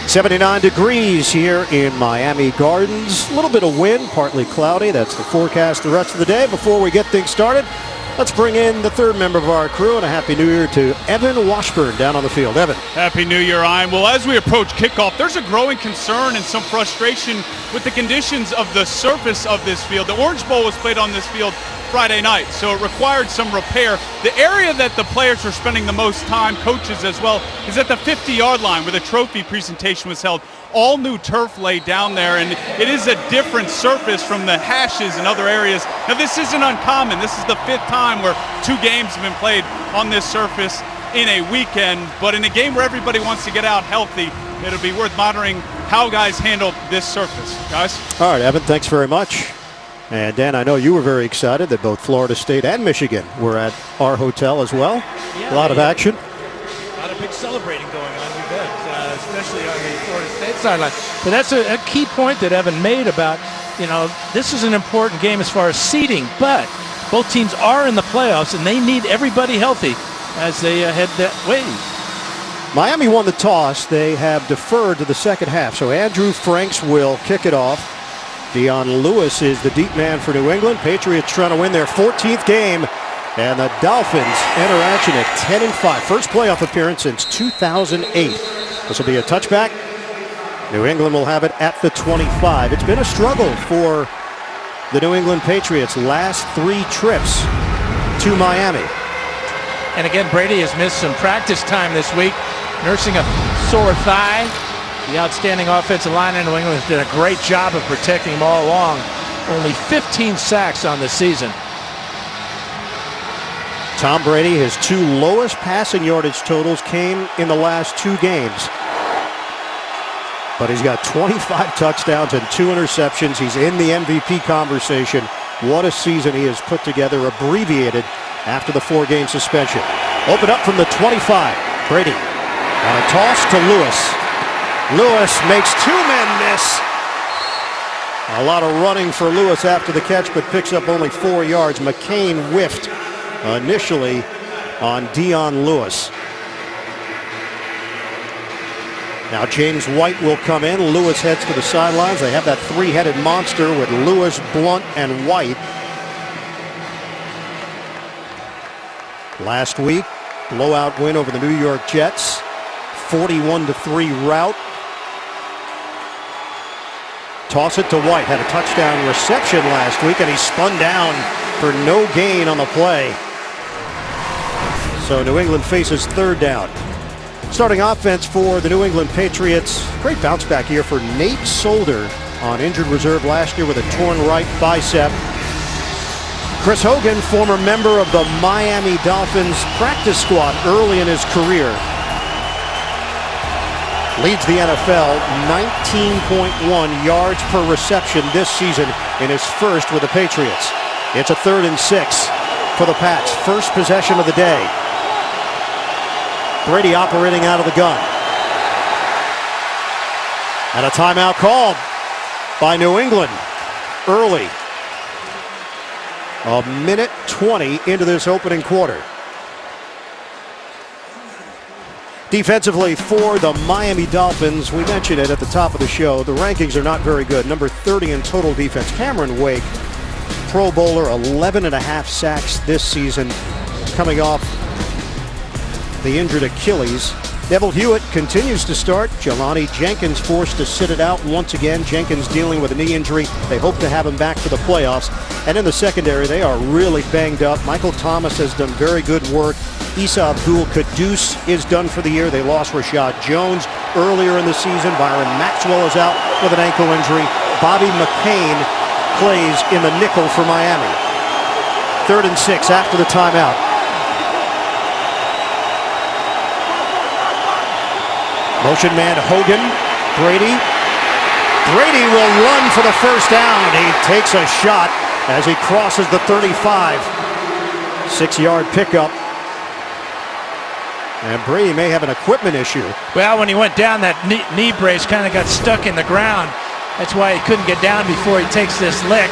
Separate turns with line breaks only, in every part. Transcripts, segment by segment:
79 degrees here in Miami Gardens. A little bit of wind, partly cloudy. That's the forecast the rest of the day. Before we get things started, let's bring in the third member of our crew, and a Happy New Year to Evan Washburn down on the field. Evan.
Happy New Year, Ian. Well, as we approach kickoff, there's a growing concern and some frustration with the conditions of the surface of this field. The Orange Bowl was played on this field Friday night, so it required some repair. The area that the players are spending the most time, coaches as well, is at the 50-yard line where the trophy presentation was held. All new turf laid down there, and it is a different surface from the hashes and other areas. Now, this isn't uncommon. This is the 5th time where 2 games have been played on this surface in a weekend, but in a game where everybody wants to get out healthy, it'll be worth monitoring how guys handle this surface. Guys?
All right, Evan, thanks very much. And Dan, I know you were very excited that both Florida State and Michigan were at our hotel as well.
Yeah,
a lot of action.
A lot of big celebrating going on, you bet, especially on the Florida State sideline. But that's a key point that Evan made about, this is an important game as far as seeding, but both teams are in the playoffs, and they need everybody healthy as they head that way.
Miami won the toss. They have deferred to the second half, so Andrew Franks will kick it off. Dion Lewis is the deep man for New England. Patriots trying to win their 14th game. And the Dolphins enter action at 10-5. First playoff appearance since 2008. This will be a touchback. New England will have it at the 25. It's been a struggle for the New England Patriots. Last 3 trips to Miami.
And again, Brady has missed some practice time this week, nursing a sore thigh. The outstanding offensive line in New England has done a great job of protecting him all along. Only 15 sacks on the season.
Tom Brady, his 2 lowest passing yardage totals came in the last 2 games. But he's got 25 touchdowns and 2 interceptions. He's in the MVP conversation. What a season he has put together, abbreviated after the 4-game suspension. Open up from the 25. Brady on a toss to Lewis. Lewis makes 2 men miss. A lot of running for Lewis after the catch, but picks up only 4 yards. McCain whiffed initially on Dion Lewis. Now James White will come in. Lewis heads to the sidelines. They have that 3-headed monster with Lewis, Blunt, and White. Last week, blowout win over the New York Jets. 41-3 rout. Toss it to White. Had a touchdown reception last week, and he spun down for no gain on the play. So New England faces 3rd down. Starting offense for the New England Patriots. Great bounce back year for Nate Solder on injured reserve last year with a torn right bicep. Chris Hogan, former member of the Miami Dolphins practice squad early in his career, leads the NFL, 19.1 yards per reception this season in his first with the Patriots. It's a 3rd and 6 for the Pats. First possession of the day. Brady operating out of the gun. And a timeout called by New England early. A minute 20 into this opening quarter. Defensively for the Miami Dolphins, we mentioned it at the top of the show, the rankings are not very good. Number 30 in total defense. Cameron Wake, Pro Bowler, 11.5 sacks this season, coming off the injured Achilles. Neville Hewitt continues to start. Jelani Jenkins forced to sit it out once again. Jenkins dealing with a knee injury. They hope to have him back for the playoffs. And in the secondary, they are really banged up. Michael Thomas has done very good work. Issa Abdul-Quddus is done for the year. They lost Rashad Jones earlier in the season. Byron Maxwell is out with an ankle injury. Bobby McCain plays in the nickel for Miami. 3rd and 6 after the timeout. Motion man Hogan. Brady. Brady will run for the first down. He takes a shot as he crosses the 35. 6-yard pickup. And Brady may have an equipment issue.
Well, when he went down, that knee brace kind of got stuck in the ground. That's why he couldn't get down before he takes this lick.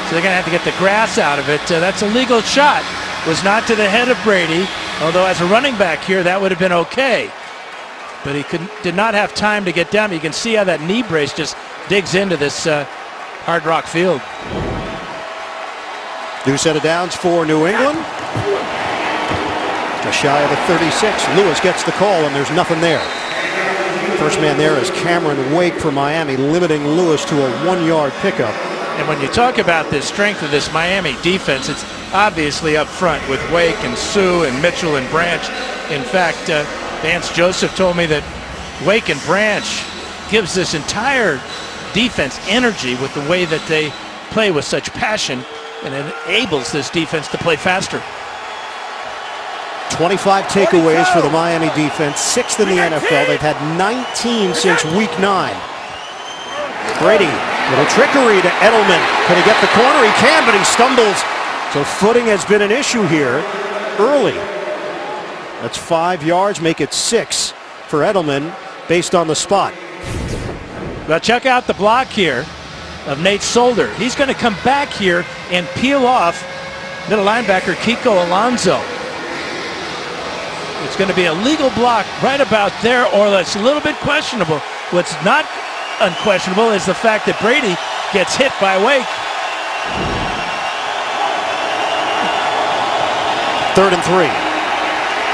So they're going to have to get the grass out of it. That's a legal shot. Was not to the head of Brady, although as a running back here, that would have been okay. but he did not have time to get down. You can see how that knee brace just digs into this hard rock field.
New set of downs for New England. Just shy of the 36. Lewis gets the call, and there's nothing there. First man there is Cameron Wake for Miami, limiting Lewis to a 1-yard pickup.
And when you talk about the strength of this Miami defense, it's obviously up front with Wake and Sue and Mitchell and Branch. In fact, Vance Joseph told me that Wake and Branch gives this entire defense energy with the way that they play with such passion, and enables this defense to play faster.
25 takeaways for the Miami defense, 6th in the NFL. They've had 19 since week 9. Brady, little trickery to Edelman. Can he get the corner? He can, but he stumbles. So footing has been an issue here early. That's 5 yards, make it 6 for Edelman based on the spot.
Well, check out the block here of Nate Solder. He's going to come back here and peel off middle linebacker Kiko Alonso. It's going to be a legal block right about there, or that's a little bit questionable. What's not unquestionable is the fact that Brady gets hit by Wake.
3rd and 3.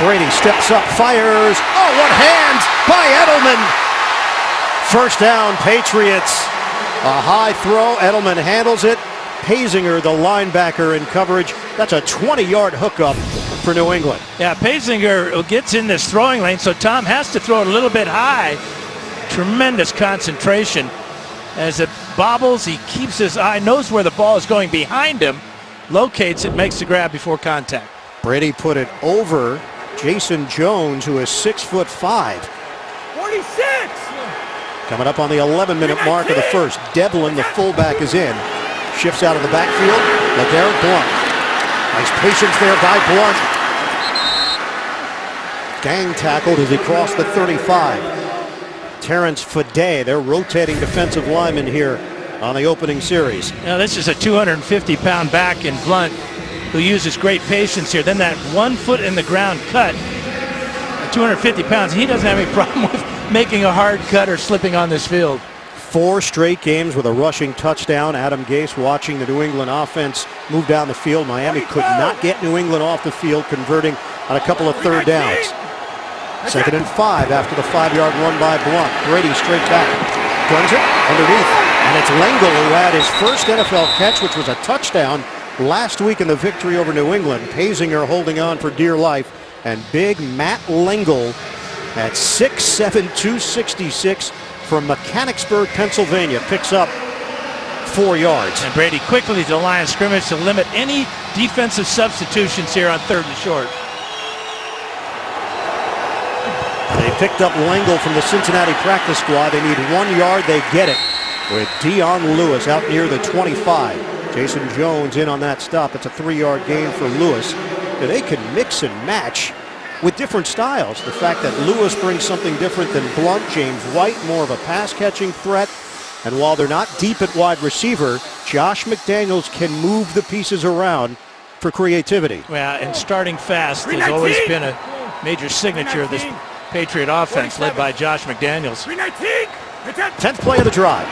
Brady steps up, fires. Oh, what hands by Edelman. First down, Patriots. A high throw. Edelman handles it. Pazinger, the linebacker, in coverage. That's a 20-yard hookup for New England.
Yeah, Pazinger gets in this throwing lane, so Tom has to throw it a little bit high. Tremendous concentration. As it bobbles, he keeps his eye, knows where the ball is going behind him, locates it, makes the grab before contact.
Brady put it over Jason Jones, who is 6'5".
46!
Coming up on the 11-minute mark of the first. Devlin, the fullback, is in. Shifts out of the backfield. LeGarrette Blunt. Nice patience there by Blunt. Gang tackled as he crossed the 35. Terrence Fade, their rotating defensive lineman here on the opening series.
Now this is a 250-pound back in Blunt, who uses great patience here. Then that 1 foot in the ground cut. At 250 pounds, he doesn't have any problem with making a hard cut or slipping on this field.
4 straight games with a rushing touchdown. Adam Gase watching the New England offense move down the field. Miami could not get New England off the field, converting on a couple of third downs. 2nd and 5 after the 5-yard run by Blunt. Brady straight back. Guns it underneath. And it's Lengel who had his first NFL catch, which was a touchdown last week in the victory over New England. Pazinger holding on for dear life. And big Matt Lengel at 6'7", 266 from Mechanicsburg, Pennsylvania, picks up 4 yards.
And Brady quickly to the line of scrimmage to limit any defensive substitutions here on 3rd and short.
They picked up Lengel from the Cincinnati practice squad. They need 1 yard. They get it with Dion Lewis out near the 25. Jason Jones in on that stop. It's a 3-yard gain for Lewis. Now, they can mix and match with different styles. The fact that Lewis brings something different than Blunt, James White, more of a pass-catching threat. And while they're not deep at wide receiver, Josh McDaniels can move the pieces around for creativity.
Well, and starting fast has always been a major signature of this Patriot offense led by Josh McDaniels.
10th play of the drive.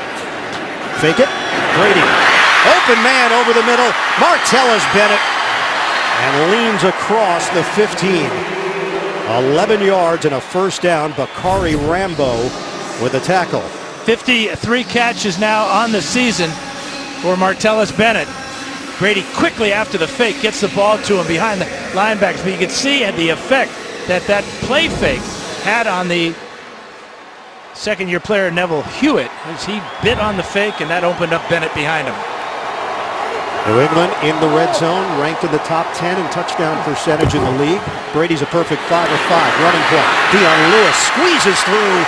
Fake it. Brady. Open man over the middle. Martellus Bennett. And leans across the 15. 11 yards and a first down. Bakari Rambo with a tackle.
53 catches now on the season for Martellus Bennett. Brady quickly after the fake gets the ball to him behind the linebackers. But you can see the effect that play fake had on the second-year player Neville Hewitt as he bit on the fake, and that opened up Bennett behind him.
New England in the red zone, ranked in the top 10 in touchdown percentage in the league. Brady's a perfect 5 of 5 running point. Dion Lewis squeezes through.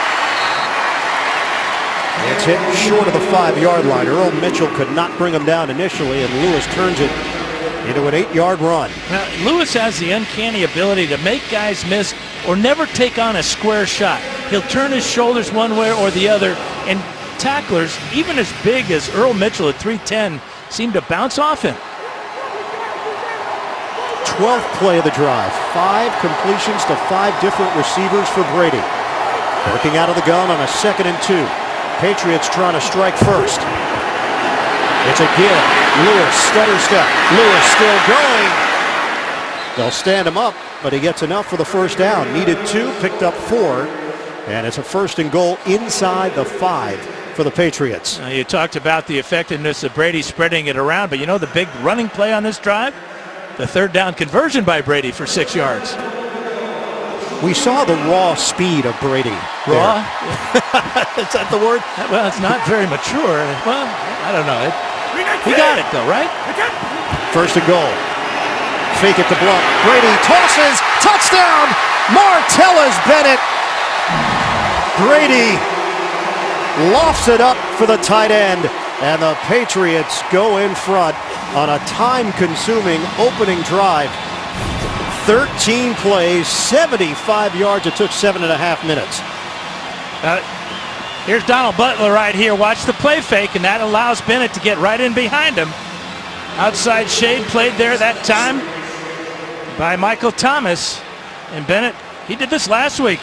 It's hit short of the 5-yard line. Earl Mitchell could not bring him down initially, and Lewis turns it into an 8-yard run.
Now, Lewis has the uncanny ability to make guys miss or never take on a square shot. He'll turn his shoulders one way or the other, and tacklers, even as big as Earl Mitchell at 310, seem to bounce off him.
12th play of the drive. 5 completions to 5 different receivers for Brady. Working out of the gun on a 2nd and 2. Patriots trying to strike first. It's a give. Lewis, stutter step. Lewis still going. They'll stand him up, but he gets enough for the first down. Needed 2, picked up 4. And it's a 1st and goal inside the 5 for the Patriots.
Now, you talked about the effectiveness of Brady spreading it around, but you know the big running play on this drive? The 3rd down conversion by Brady for 6 yards.
We saw the raw speed of Brady.
Raw?
Is that the word?
Well, it's not very mature. Well, I don't know. He got it, though, right?
1st and goal. Fake it to Blunt. Brady tosses. Touchdown! Martellus Bennett. Brady lofts it up for the tight end. And the Patriots go in front on a time-consuming opening drive. 13 plays, 75 yards. It took 7.5 minutes.
Here's Donald Butler right here. Watch the play fake, and that allows Bennett to get right in behind him. Outside shade played there that time by Michael Thomas. And Bennett, he did this last week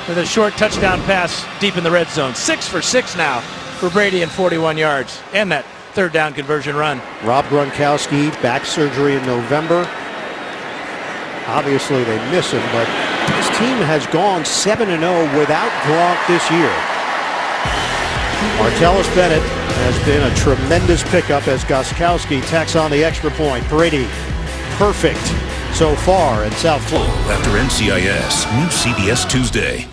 with a short touchdown pass deep in the red zone. 6 for 6 now for Brady and 41 yards. And that 3rd down conversion run.
Rob Gronkowski, back surgery in November. Obviously, they miss him, but this team has gone 7-0 without Gronk this year. Martellus Bennett has been a tremendous pickup as Gostkowski tacks on the extra point. Brady, perfect so far in South Florida.
After NCIS, new CBS Tuesday.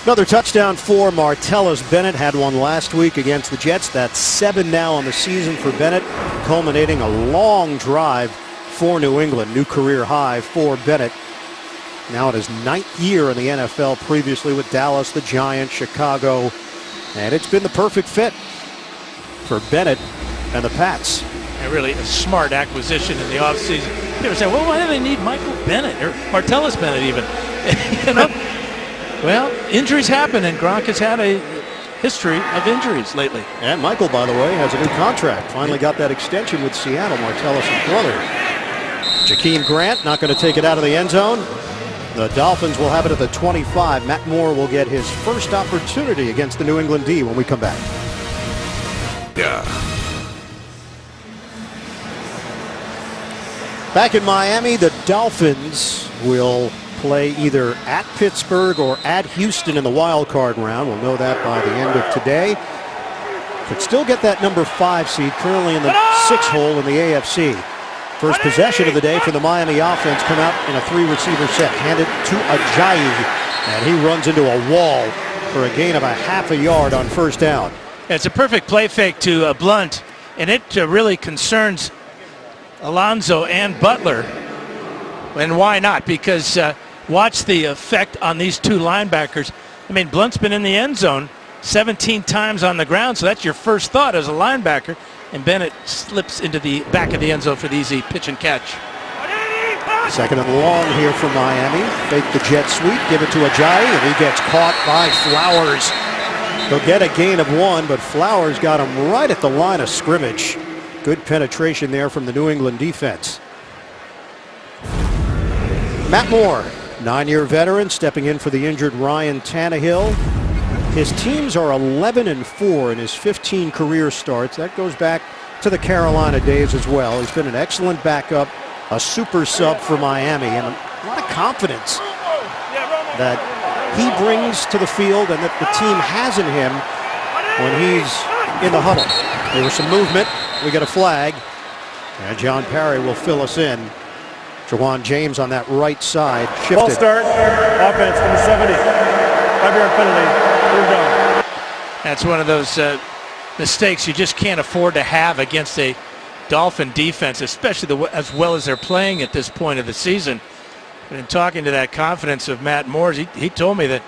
Another touchdown for Martellus Bennett. Had one last week against the Jets. That's 7 now on the season for Bennett, culminating a long drive for New England. New career high for Bennett. Now in his 9th year in the NFL, previously with Dallas, the Giants, Chicago. And it's been the perfect fit for Bennett and the Pats.
And really a smart acquisition in the offseason. People say, well, why do they need Michael Bennett or Martellus Bennett even? You know? Well, injuries happen, and Gronk has had a history of injuries lately.
And Michael, by the way, has a new contract. Finally got that extension with Seattle, Martellus' brother. Jakeem Grant not going to take it out of the end zone. The Dolphins will have it at the 25. Matt Moore will get his first opportunity against the New England D when we come back.
Yeah.
Back in Miami, the Dolphins will play either at Pittsburgh or at Houston in the wild card round. We'll know that by the end of today. Could still get that number 5 seed, currently in the 6 hole in the AFC. First possession of the day for the Miami offense come out in a 3-receiver set. Handed to Ajayi, and he runs into a wall for a gain of a half a yard on first down.
It's a perfect play fake to Blunt, and it really concerns Alonso and Butler. And why not? Because watch the effect on these two linebackers. I mean, Blunt's been in the end zone 17 times on the ground, so that's your first thought as a linebacker. And Bennett slips into the back of the end zone for the easy pitch and catch.
2nd and long here for Miami. Fake the jet sweep, give it to Ajayi, and he gets caught by Flowers. He'll get a gain of 1, but Flowers got him right at the line of scrimmage. Good penetration there from the New England defense. Matt Moore, 9-year veteran, stepping in for the injured Ryan Tannehill. His teams are 11-4 in his 15 career starts. That goes back to the Carolina days as well. He's been an excellent backup, a super sub for Miami, and a lot of confidence that he brings to the field and that the team has in him when he's in the huddle. There was some movement. We get a flag, and John Parry will fill us in. Jawan James on that right side shifted.
Ball start, offense from the 70. 5-yard penalty.
That's one of those mistakes you just can't afford to have against a Dolphin defense, especially as well as they're playing at this point of the season. But in talking to that confidence of Matt Moore's, he told me that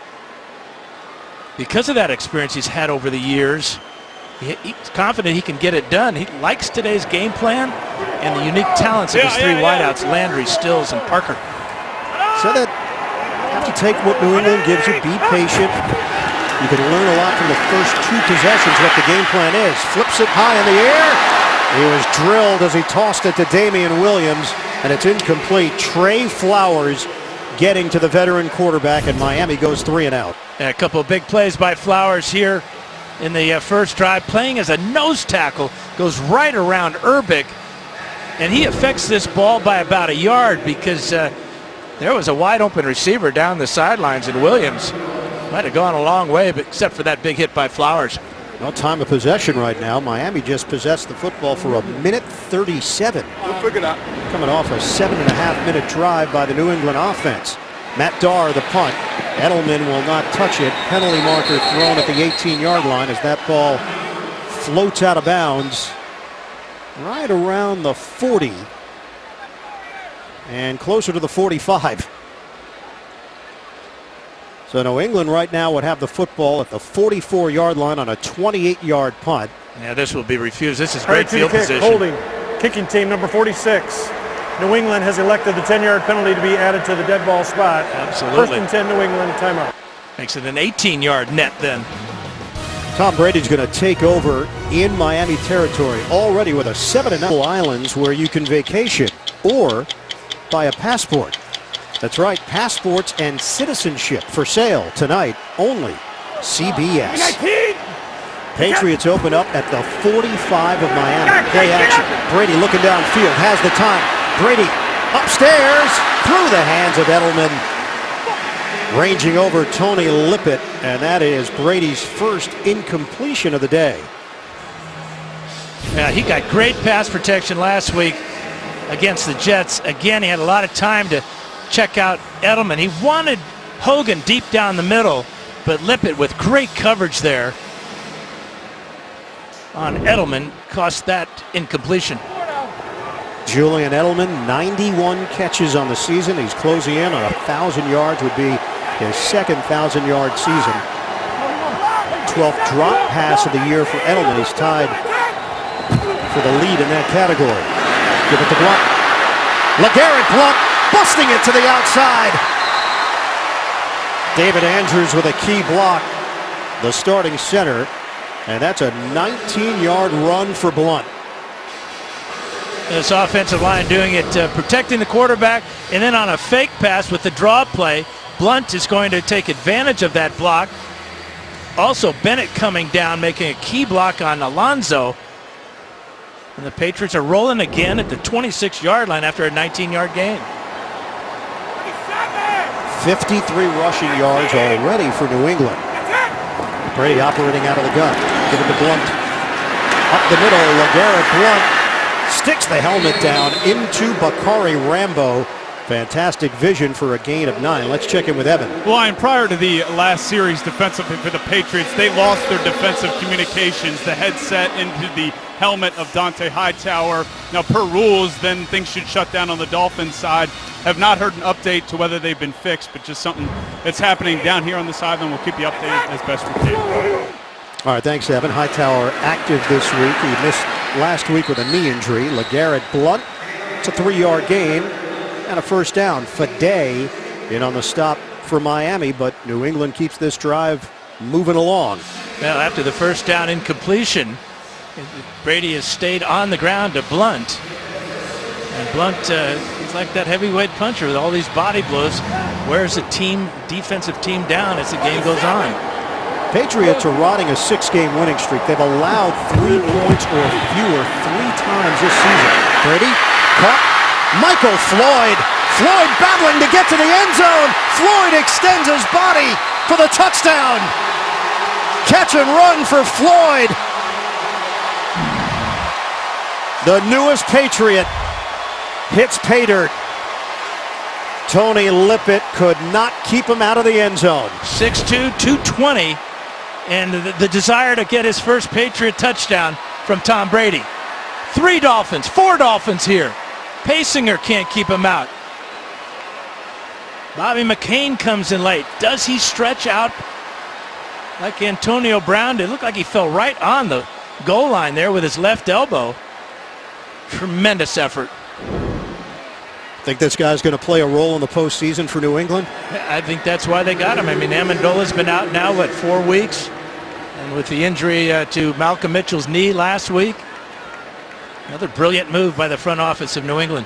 because of that experience he's had over the years, he's confident he can get it done. He likes today's game plan and the unique talents of his three wideouts, Landry, Stills, and Parker.
So that you have to take what New England gives you, be patient. You can learn a lot from the first 2 possessions what the game plan is. Flips it high in the air. He was drilled as he tossed it to Damian Williams, and it's incomplete. Trey Flowers getting to the veteran quarterback, and Miami goes 3 and out.
And a couple of big plays by Flowers here in the first drive, playing as a nose tackle, goes right around Urbic, and he affects this ball by about a yard because there was a wide open receiver down the sidelines, and Williams might have gone a long way, but except for that big hit by Flowers.
No time of possession right now. Miami just possessed the football for a minute 37.
We'll figure it out.
Coming off a 7.5-minute drive by the New England offense. Matt Darr, the punt. Edelman will not touch it. Penalty marker thrown at the 18-yard line as that ball floats out of bounds right around the 40 and closer to the 45. So New England right now would have the football at the 44-yard line on a 28-yard punt.
Yeah, this will be refused. This is great
Field
field
kick,
position.
holding. Kicking team number 46. New England has elected the 10-yard penalty to be added to the dead ball spot.
Absolutely.
1st and 10 New England, timeout.
Makes it an 18-yard net then.
Tom Brady's going to take over in Miami territory already with a 7-0 islands where you can vacation or buy a passport. That's right, passports and citizenship for sale tonight only. CBS. Patriots open up at the 45 of Miami. Play action. Brady looking downfield, has the time. Brady upstairs through the hands of Edelman. Ranging over Tony Lippett, and that is Brady's first incompletion of the day.
Yeah, he got great pass protection last week against the Jets. Again, he had a lot of time to check out Edelman. He wanted Hogan deep down the middle, but Lippett with great coverage there on Edelman cost that incompletion.
Julian Edelman, 91 catches on the season. He's closing in on 1,000 yards, would be his second 1,000-yard season. 12th drop pass of the year for Edelman. He's tied for the lead in that category. Give it to Blunt. LeGarrette Blunt busting it to the outside. David Andrews with a key block, the starting center, and that's a 19-yard run for Blunt.
This offensive line doing it, protecting the quarterback, and then on a fake pass with the draw play, Blunt is going to take advantage of that block. Also, Bennett coming down, making a key block on Alonso. And the Patriots are rolling again at the 26-yard line after a 19-yard gain.
53 rushing yards already for New England. Brady operating out of the gun. Give it to Blunt. Up the middle, LeGarrette Blunt sticks the helmet down into Bakari Rambo. Fantastic vision for a gain of 9. Let's check in with Evan.
Well, and prior to the last series defensively for the Patriots, they lost their defensive communications, the headset into the helmet of Dante Hightower. Now, per rules, then things should shut down on the Dolphins side. Have not heard an update to whether they've been fixed, but just something that's happening down here on the sideline. We'll keep you updated as best we can.
All right, thanks, Evan. Hightower active this week. He missed last week with a knee injury. LeGarrette Blunt, it's a 3-yard gain and a first down. Fade in on the stop for Miami, but New England keeps this drive moving along.
Well, after the first down incompletion, Brady has stayed on the ground to Blunt. And Blunt, he's like that heavyweight puncher with all these body blows. Wears the defensive team down as the game goes on.
Patriots are riding a 6-game winning streak. They've allowed 3 points or fewer 3 times this season. Brady caught. Michael Floyd. Floyd battling to get to the end zone. Floyd extends his body for the touchdown. Catch and run for Floyd. The newest Patriot hits pay dirt. Tony Lippett could not keep him out of the end zone.
6'2", 220, and the desire to get his first Patriot touchdown from Tom Brady. 4 Dolphins here. Paysinger can't keep him out. Bobby McCain comes in late. Does he stretch out like Antonio Brown? It looked like he fell right on the goal line there with his left elbow. Tremendous effort.
Think this guy's going to play a role in the postseason for New England?
I think that's why they got him. I mean, Amendola's been out now, 4 weeks? And with the injury to Malcolm Mitchell's knee last week, another brilliant move by the front office of New England.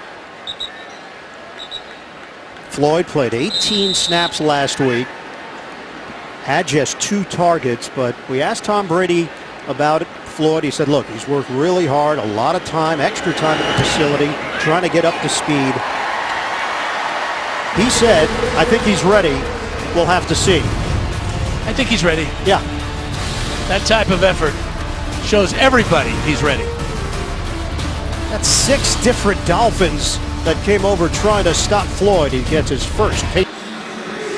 Floyd played 18 snaps last week. Had just 2 targets, but we asked Tom Brady about Floyd. He said, look, he's worked really hard, a lot of time, extra time at the facility, trying to get up to speed. He said, I think he's ready. We'll have to see.
I think he's ready.
Yeah.
That type of effort shows everybody he's ready.
That's 6 different Dolphins that came over trying to stop Floyd. He gets his first.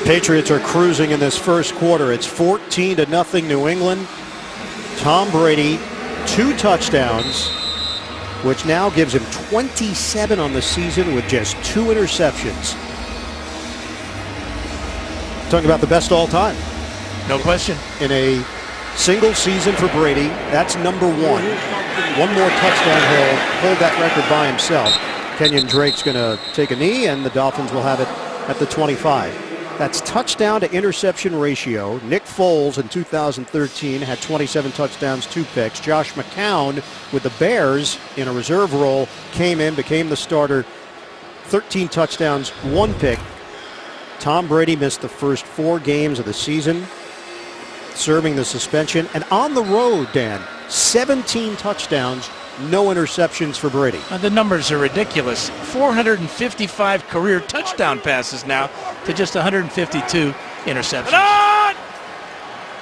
Patriots are cruising in this first quarter. It's 14-0 New England. Tom Brady, 2 touchdowns, which now gives him 27 on the season with just 2 interceptions. Talking about the best all time.
No question.
In a single season for Brady, that's number 1. One more touchdown, he'll hold that record by himself. Kenyon Drake's going to take a knee, and the Dolphins will have it at the 25. That's touchdown to interception ratio. Nick Foles in 2013 had 27 touchdowns, 2 picks. Josh McCown with the Bears in a reserve role came in, became the starter, 13 touchdowns, 1 pick. Tom Brady missed the first 4 games of the season, serving the suspension. And on the road, Dan, 17 touchdowns, no interceptions for Brady.
The numbers are ridiculous. 455 career touchdown passes now to just 152 interceptions.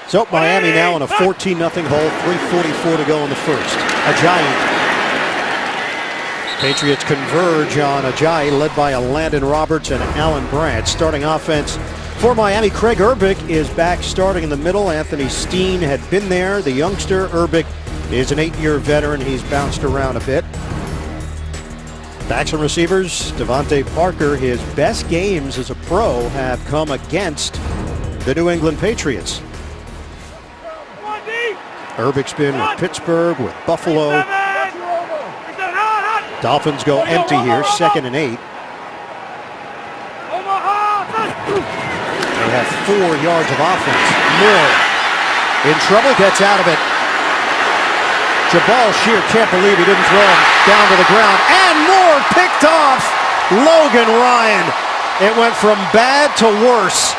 So Miami now in a 14-0 hole, 3:44 to go in the first. Ajayi. Patriots converge on Ajayi, led by Landon Roberts and Alan Brandt. Starting offense for Miami, Craig Urbick is back starting in the middle. Anthony Steen had been there. The youngster Urbick is an 8-year veteran. He's bounced around a bit. Backs and receivers, Devontae Parker, his best games as a pro have come against the New England Patriots. Urbick's been with Pittsburgh, with Buffalo. Dolphins go empty here, 2nd and 8. They have 4 yards of offense. Moore in trouble, gets out of it. Jabal Shear can't believe he didn't throw him down to the ground. And Moore picked off Logan Ryan. It went from bad to worse.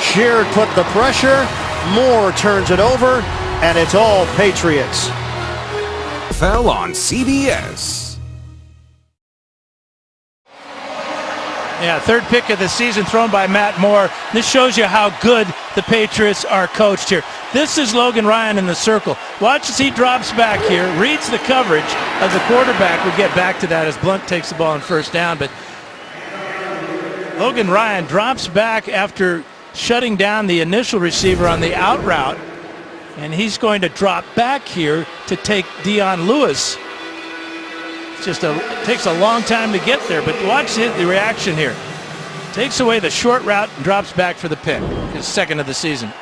Shear put the pressure. Moore turns it over, and it's all Patriots.
Fell on CBS.
Yeah, 3rd pick of the season thrown by Matt Moore. This shows you how good the Patriots are coached here. This is Logan Ryan in the circle. Watch as he drops back here, reads the coverage of the quarterback. We'll get back to that as Blunt takes the ball on 1st down. But Logan Ryan drops back after shutting down the initial receiver on the out route. And he's going to drop back here to take Dion Lewis. It takes a long time to get there, but watch the reaction here. Takes away the short route and drops back for the pick. His 2nd of the season.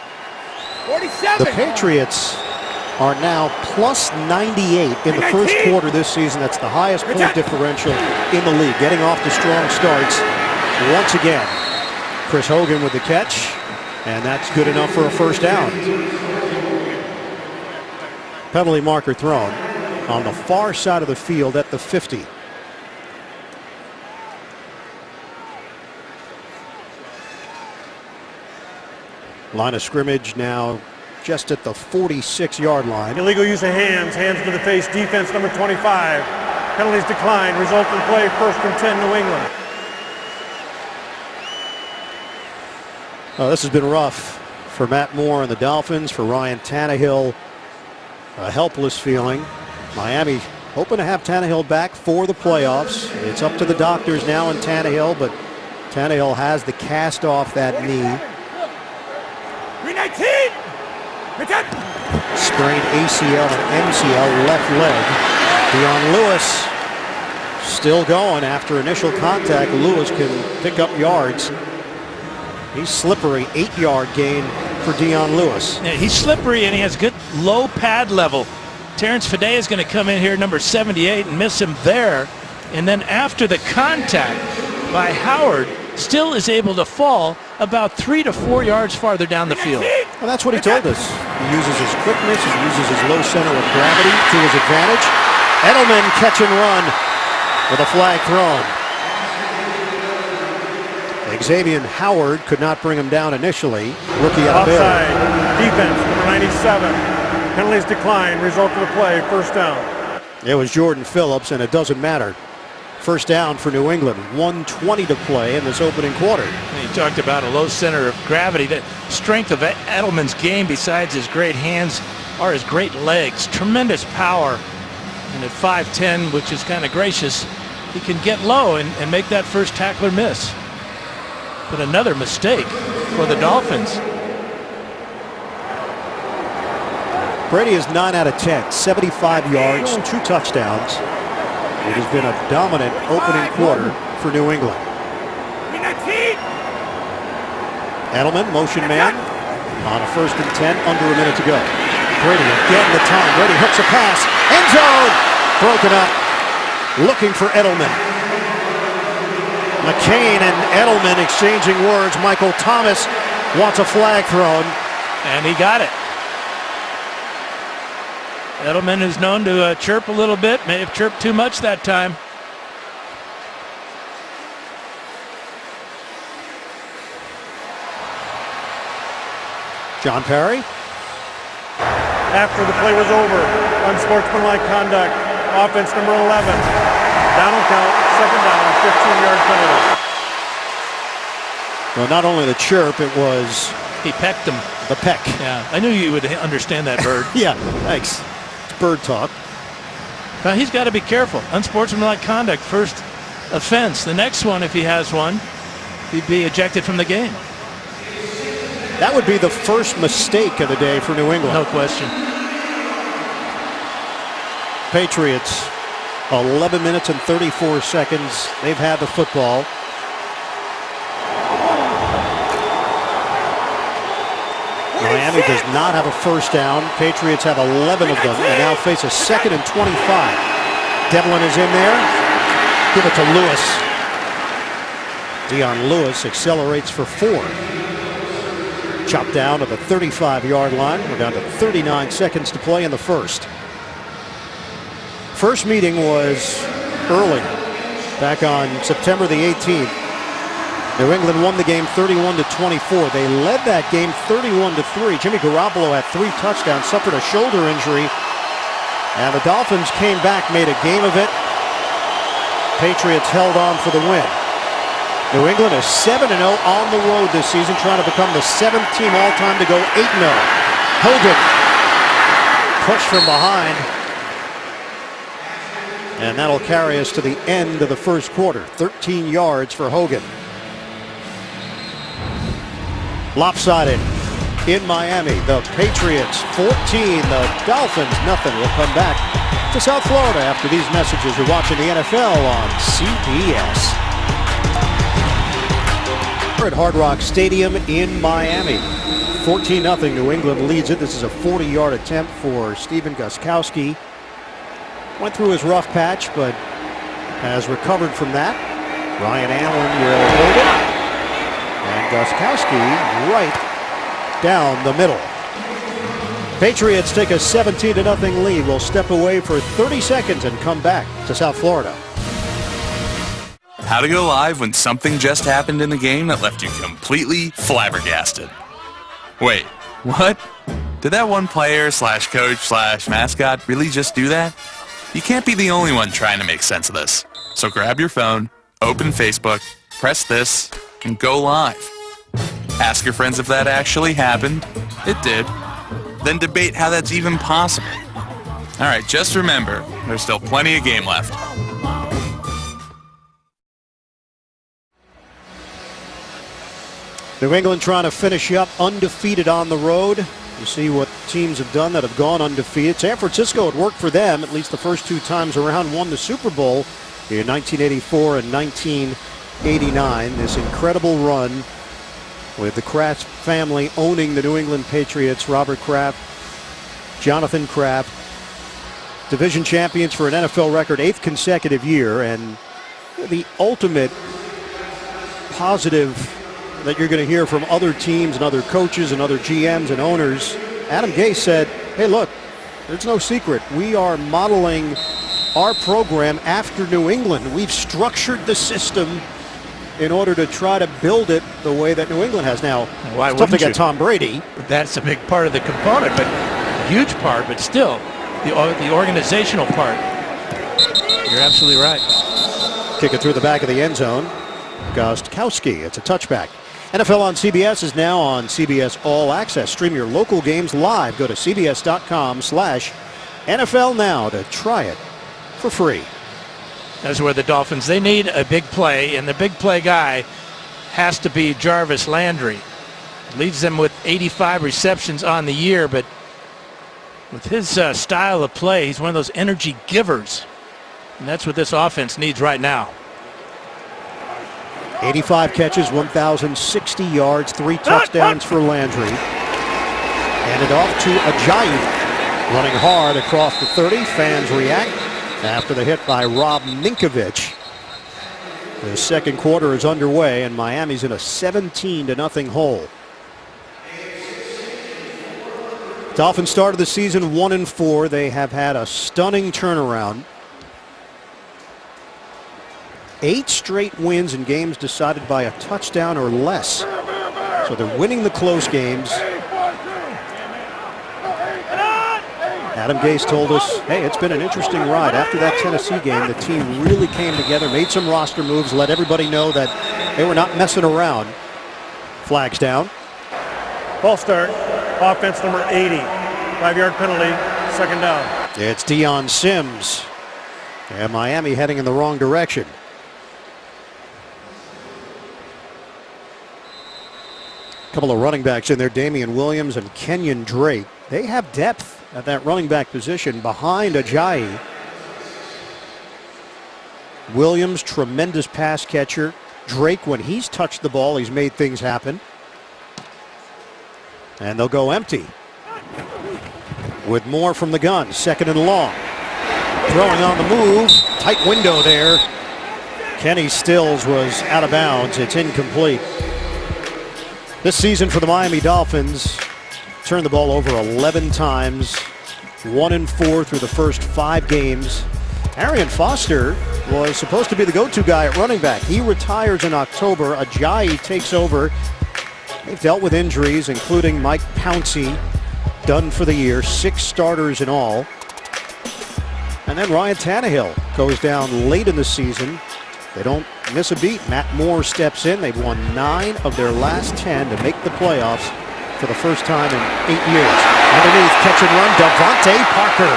47. The Patriots are now plus 98 in the first quarter this season. That's the highest point differential in the league. Getting off to strong starts once again. Chris Hogan with the catch, and that's good enough for a 1st down. Penalty marker thrown on the far side of the field at the 50. Line of scrimmage now just at the 46-yard line.
Illegal use of hands. Hands to the face. Defense number 25. Penalties declined. Resulting play 1st and 10 New England.
This has been rough for Matt Moore and the Dolphins. For Ryan Tannehill, a helpless feeling. Miami hoping to have Tannehill back for the playoffs. It's up to the doctors now and Tannehill, but Tannehill has the cast off that knee. Sprained ACL and MCL left leg. Dion Lewis still going after initial contact. Lewis can pick up yards. He's slippery, 8-yard gain for Dion Lewis.
Yeah, he's slippery and he has good low pad level. Terrence Fede is going to come in here, number 78, and miss him there. And then after the contact by Howard, still is able to fall about 3 to 4 yards farther down the field.
Well, that's what he told us. He uses his quickness, he uses his low center of gravity to his advantage. Edelman catch and run with a flag thrown. Xavier Howard could not bring him down initially. Rookie out there.
Offside. Defense, number 97. Penalties decline. Result of the play, first down.
It was Jordan Phillips, and it doesn't matter. First down for New England. 1:20 to play in this opening quarter.
You talked about a low center of gravity. The strength of Edelman's game, besides his great hands, are his great legs. Tremendous power. And at 5'10", which is kind of gracious, he can get low and make that first tackler miss. But another mistake for the Dolphins.
Brady is 9 out of 10, 75 yards, 2 touchdowns. It has been a dominant opening quarter for New England. Edelman, motion man, on a 1st and 10, under a minute to go. Brady again the time. Brady hooks a pass. End zone! Broken up. Looking for Edelman. McCain and Edelman exchanging words. Michael Thomas wants a flag thrown.
And he got it. Edelman is known to chirp a little bit. May have chirped too much that time.
John Perry.
After the play was over, unsportsmanlike conduct. Offense number 11. Down and count, 2nd down, 15-yard penalty.
Well, not only the chirp, it was
He pecked him.
the peck.
Yeah, I knew you would understand that, Bird.
Yeah, thanks. It's bird talk.
Now he's got to be careful. Unsportsmanlike conduct, first offense. The next one, if he has one, he'd be ejected from the game.
That would be the first mistake of the day for New England.
No question.
Patriots, 11 minutes and 34 seconds. They've had the football. Miami does not have a first down. Patriots have 11 of them and now face a 2nd and 25. Devlin is in there. Give it to Lewis. Dion Lewis accelerates for 4. Chopped down to the 35-yard line. We're down to 39 seconds to play in the first. First meeting was early, back on September the 18th. New England won the game 31-24. They led that game 31-3. Jimmy Garoppolo had 3 touchdowns, suffered a shoulder injury, and the Dolphins came back, made a game of it. Patriots held on for the win. New England is 7-0 on the road this season, trying to become the 7th team all-time to go 8-0. Hogan pushed from behind. And that'll carry us to the end of the first quarter. 13 yards for Hogan. Lopsided in Miami. The Patriots 14, the Dolphins nothing. We'll come back to South Florida after these messages. You're watching the NFL on CBS. We're at Hard Rock Stadium in Miami. 14-0. New England leads it. This is a 40-yard attempt for Stephen Gostkowski. Went through his rough patch, but has recovered from that. Ryan Allen will hold it. And Gostkowski right down the middle. Patriots take a 17-0 lead. We'll step away for 30 seconds and come back to South Florida.
How to go live when something just happened in the game that left you completely flabbergasted. Wait, what? Did that one player / coach / mascot really just do that? You can't be the only one trying to make sense of this. So grab your phone, open Facebook, press this, and go live. Ask your friends if that actually happened. It did. Then debate how that's even possible. All right, just remember, there's still plenty of game left.
New England trying to finish up undefeated on the road. You see what teams have done that have gone undefeated. San Francisco, it worked for them, at least the first 2 times around, won the Super Bowl in 1984 and 1989. This incredible run with the Kraft family owning the New England Patriots. Robert Kraft, Jonathan Kraft, division champions for an NFL record 8th consecutive year, and the ultimate positive that you're going to hear from other teams and other coaches and other GMs and owners. Adam Gase said, hey, look, there's no secret. We are modeling our program after New England. We've structured the system in order to try to build it the way that New England has now.
Why
it's tough to
wouldn't
get
you?
Tom Brady.
That's a big part of the component, but a huge part, but still, the organizational part. You're absolutely right.
Kick it through the back of the end zone. Gostkowski, it's a touchback. NFL on CBS is now on CBS All Access. Stream your local games live. Go to cbs.com/NFL now to try it for free.
That's where the Dolphins, they need a big play, and the big play guy has to be Jarvis Landry. Leads them with 85 receptions on the year, but with his style of play, he's one of those energy givers. And that's what this offense needs right now.
85 catches, 1,060 yards, 3 touchdowns for Landry. Handed off to Ajayi. Running hard across the 30. Fans react after the hit by Rob Ninkovich. The second quarter is underway, and Miami's in a 17-0 hole. Dolphins started the season 1-4. They have had a stunning turnaround. 8 straight wins in games decided by a touchdown or less. So they're winning the close games. Adam Gase told us, hey, it's been an interesting ride. After that Tennessee game, the team really came together, made some roster moves, let everybody know that they were not messing around. Flags down.
False start. Offense number 80. 5-yard penalty. Second down.
It's Deion Sims. And Miami heading in the wrong direction. A couple of running backs in there, Damian Williams and Kenyon Drake. They have depth at that running back position behind Ajayi. Williams, tremendous pass catcher. Drake, when he's touched the ball, he's made things happen. And they'll go empty with Moore from the gun, second and long. Throwing on the move, tight window there. Kenny Stills was out of bounds. It's incomplete. This season for the Miami Dolphins, turned the ball over 11 times, 1-4 through the first 5 games. Arian Foster was supposed to be the go-to guy at running back. He retires in October. Ajayi takes over. They've dealt with injuries, including Mike Pouncey, done for the year, 6 starters in all. And then Ryan Tannehill goes down late in the season. They don't miss a beat. Matt Moore steps in. They've won 9 of their last 10 to make the playoffs for the first time in 8 years. Underneath, catch and run, Devontae Parker.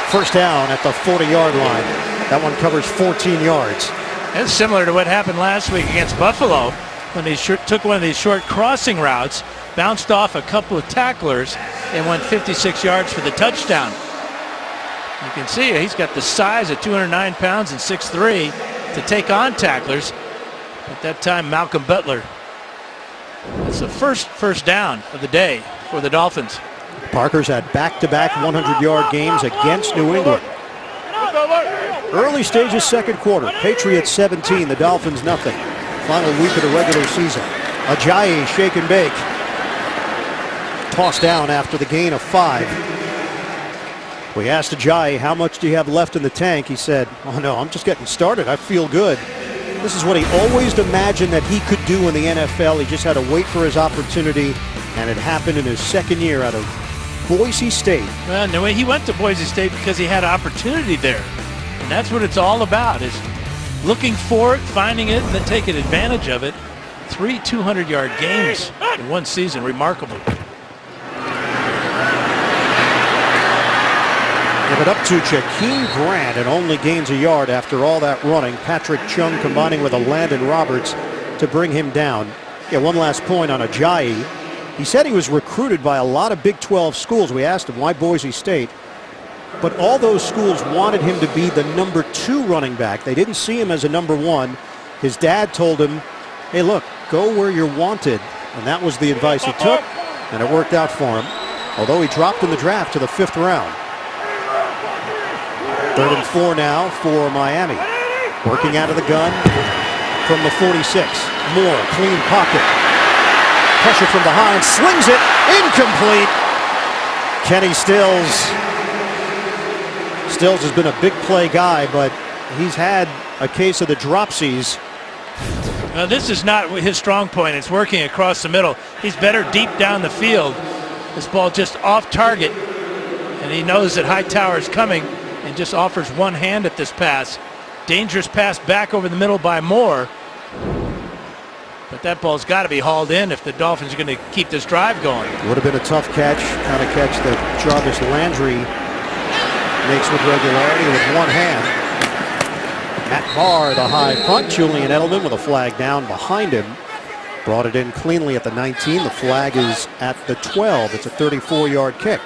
First down at the 40-yard line. That one covers 14 yards.
That's similar to what happened last week against Buffalo when he took one of these short crossing routes, bounced off a couple of tacklers, and went 56 yards for the touchdown. You can see he's got the size at 209 pounds and 6'3" to take on tacklers. At that time, Malcolm Butler. It's the first down of the day for the Dolphins.
Parker's had back-to-back 100-yard games against New England. Early stages, second quarter. Patriots 17, the Dolphins nothing. Final week of the regular season. Ajayi shake and bake. Tossed down after the gain of 5. We asked Ajayi, how much do you have left in the tank? He said, oh no, I'm just getting started. I feel good. This is what he always imagined that he could do in the NFL. He just had to wait for his opportunity, and it happened in his second year out of Boise State.
Well, no way, he went to Boise State because he had opportunity there. And that's what it's all about, is looking for it, finding it, and then taking advantage of it. 3 200-yard games in one season. Remarkable.
Give it up to Jakeem Grant, and only gains a yard after all that running. Patrick Chung combining with a Landon Roberts to bring him down. Yeah, one last point on Ajayi. He said he was recruited by a lot of Big 12 schools. We asked him why Boise State. But all those schools wanted him to be the number 2 running back. They didn't see him as a number 1. His dad told him, hey, look, go where you're wanted. And that was the advice he took, and it worked out for him. Although he dropped in the draft to the 5th round. 3rd and 4 now for Miami. Working out of the gun from the 46. Moore, clean pocket. Pressure from behind, slings it, incomplete. Kenny Stills. Stills has been a big play guy, but he's had a case of the dropsies.
This is not his strong point. It's working across the middle. He's better deep down the field. This ball just off target, and he knows that Hightower is coming and just offers one hand at this pass. Dangerous pass back over the middle by Moore. But that ball's got to be hauled in if the Dolphins are going to keep this drive going.
Would have been a tough catch, kind of catch that Jarvis Landry makes with regularity with one hand. Matt Barr, the high punt. Julian Edelman with a flag down behind him. Brought it in cleanly at the 19. The flag is at the 12. It's a 34-yard kick.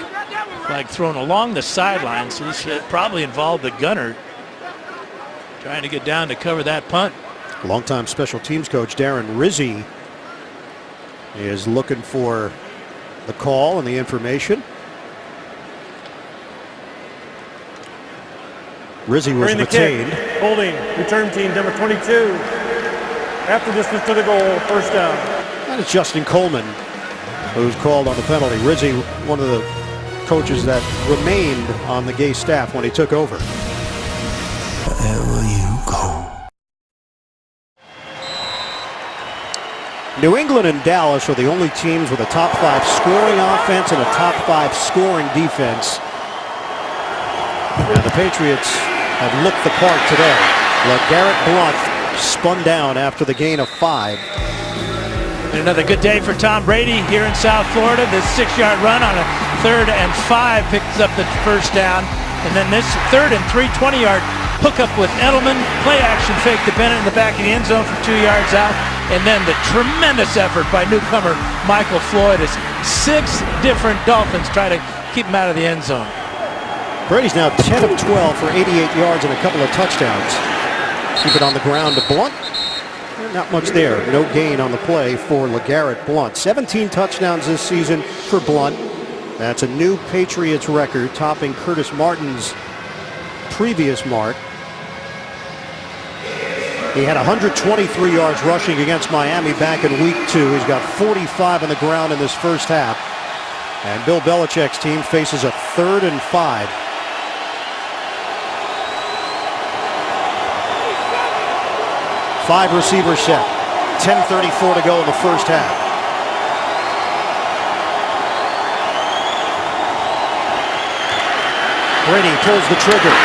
Flag thrown along the sideline, so this probably involved the gunner trying to get down to cover that punt.
Longtime special teams coach Darren Rizzi is looking for the call and the information. Rizzi was
During the
retained.
kick, holding, return team number 22. After distance to the goal, first down.
And it's Justin Coleman who's called on the penalty. Rizzi, one of the coaches that remained on the Gay staff when he took over.
Wherever you go.
New England and Dallas are the only teams with a top 5 scoring offense and a top 5 scoring defense. And the Patriots have looked the part today. LeGarrette Blount spun down after the gain of 5.
And another good day for Tom Brady here in South Florida. This 6-yard run on a 3rd and 5 picks up the first down. And then this 3rd and 3 20-yard hookup with Edelman. Play action fake to Bennett in the back of the end zone for 2 yards out. And then the tremendous effort by newcomer Michael Floyd as 6 different Dolphins try to keep him out of the end zone.
Brady's now 10 of 12 for 88 yards and a couple of touchdowns. Keep it on the ground to Blount. Not much there. No gain on the play for LeGarrette Blount. 17 touchdowns this season for Blount. That's a new Patriots record, topping Curtis Martin's previous mark. He had 123 yards rushing against Miami back in week 2. He's got 45 on the ground in this first half. And Bill Belichick's team faces a 3rd and 5. Five receiver set. 10:34 to go in the first half. Brady pulls the trigger.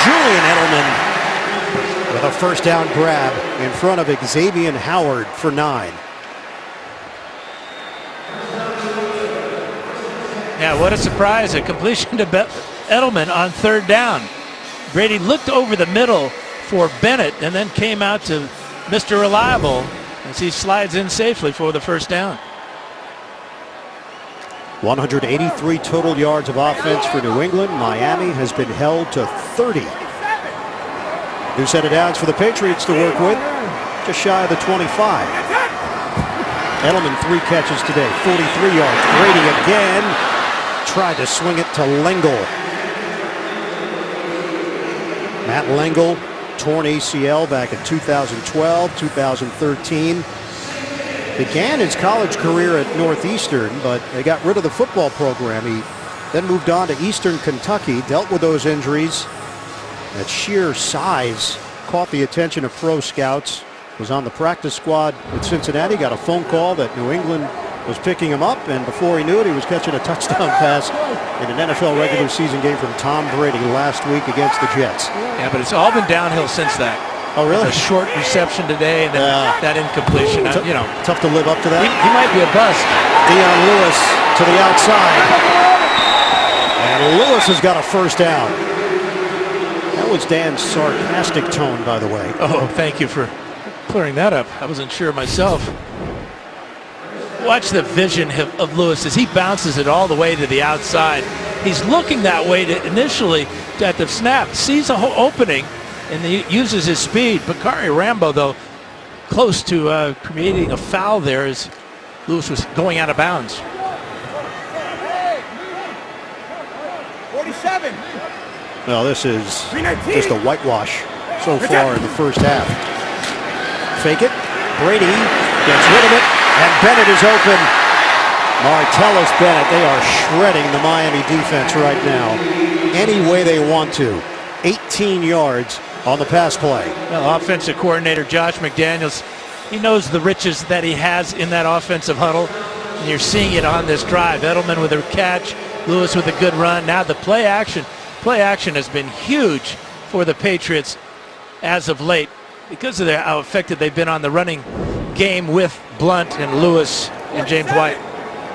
Julian Edelman with a first down grab in front of Xavier Howard for 9.
Yeah, what a surprise. A completion to Edelman on 3rd down. Brady looked over the middle for Bennett and then came out to Mr. Reliable as he slides in safely for the first down.
183 total yards of offense for New England. Miami has been held to 30. New set of downs for the Patriots to work with, just shy of the 25. Edelman 3 catches today, 43 yards. Brady again tried to swing it to Lengel. Matt Lengel, torn ACL back in 2012, 2013. Began his college career at Northeastern, but they got rid of the football program. He then moved on to Eastern Kentucky, dealt with those injuries. That sheer size caught the attention of pro scouts. Was on the practice squad with Cincinnati, got a phone call that New England was picking him up, and before he knew it, he was catching a touchdown pass in an NFL regular season game from Tom Brady last week against the Jets.
Yeah, but it's all been downhill since that.
Oh, really?
A short reception today and then that incompletion. You know,
tough to live up to that.
He might be a bust.
Dion Lewis to the outside. And Lewis has got a first down. That was Dan's sarcastic tone, by the way.
Oh, thank you for clearing that up. I wasn't sure myself. Watch the vision of Lewis as he bounces it all the way to the outside. He's looking that way initially at the snap, sees a whole opening, and he uses his speed. Bakari Rambo, though, close to creating a foul there as Lewis was going out of bounds.
47.
Well, this is just a whitewash so far in the first half. Fake it. Brady gets rid of it, and Bennett is open. Martellus Bennett, they are shredding the Miami defense right now any way they want to. 18 yards on the pass play.
Well, offensive coordinator Josh McDaniels He knows the riches that he has in that offensive huddle, and you're seeing it on this drive. Edelman with a catch, Lewis with a good run. Now the play action has been huge for the Patriots as of late because of how effective they've been on the running game with Blunt and Lewis and James White.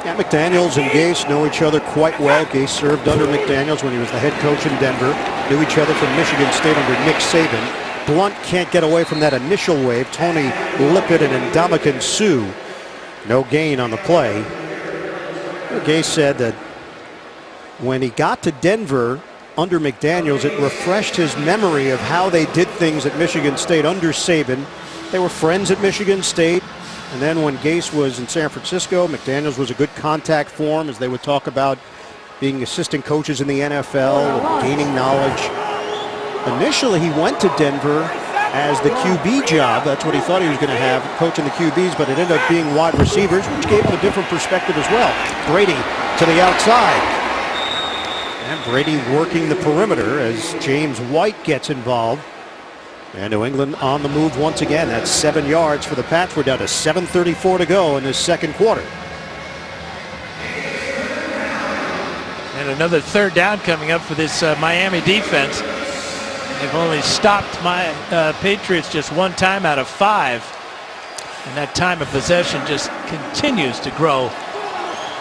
Yeah, McDaniels and Gase know each other quite well. Gase served under McDaniels when he was the head coach in Denver. Knew each other from Michigan State under Nick Saban. Blunt can't get away from that initial wave. Tony Lippett and Ndamukong Suh. No gain on the play. Gase said that when he got to Denver under McDaniels, it refreshed his memory of how they did things at Michigan State under Saban. They were friends at Michigan State. And then when Gase was in San Francisco, McDaniels was a good contact for him as they would talk about being assistant coaches in the NFL, gaining knowledge. Initially, he went to Denver as the QB job. That's what he thought he was going to have, coaching the QBs, but it ended up being wide receivers, which gave him a different perspective as well. Brady to the outside. And Brady working the perimeter as James White gets involved. And New England on the move once again. That's 7 yards for the Pats. We're down to 7:34 to go in this second quarter.
And another third down coming up for this Miami defense. They've only stopped my Patriots just one time out of 5. And that time of possession just continues to grow.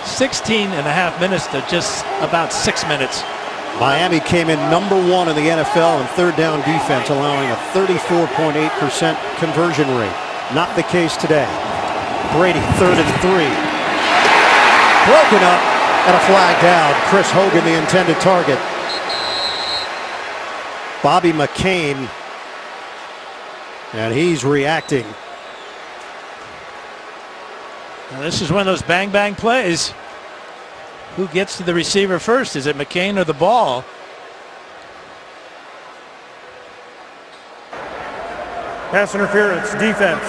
16 and a half minutes to just about 6 minutes.
Miami came in number 1 in the NFL in third down defense, allowing a 34.8% conversion rate. Not the case today. Brady, 3rd and 3. Broken up and a flag down. Chris Hogan, the intended target. Bobby McCain, and he's reacting.
Now this is one of those bang-bang plays. Who gets to the receiver first? Is it McCain or the ball?
Pass interference, defense.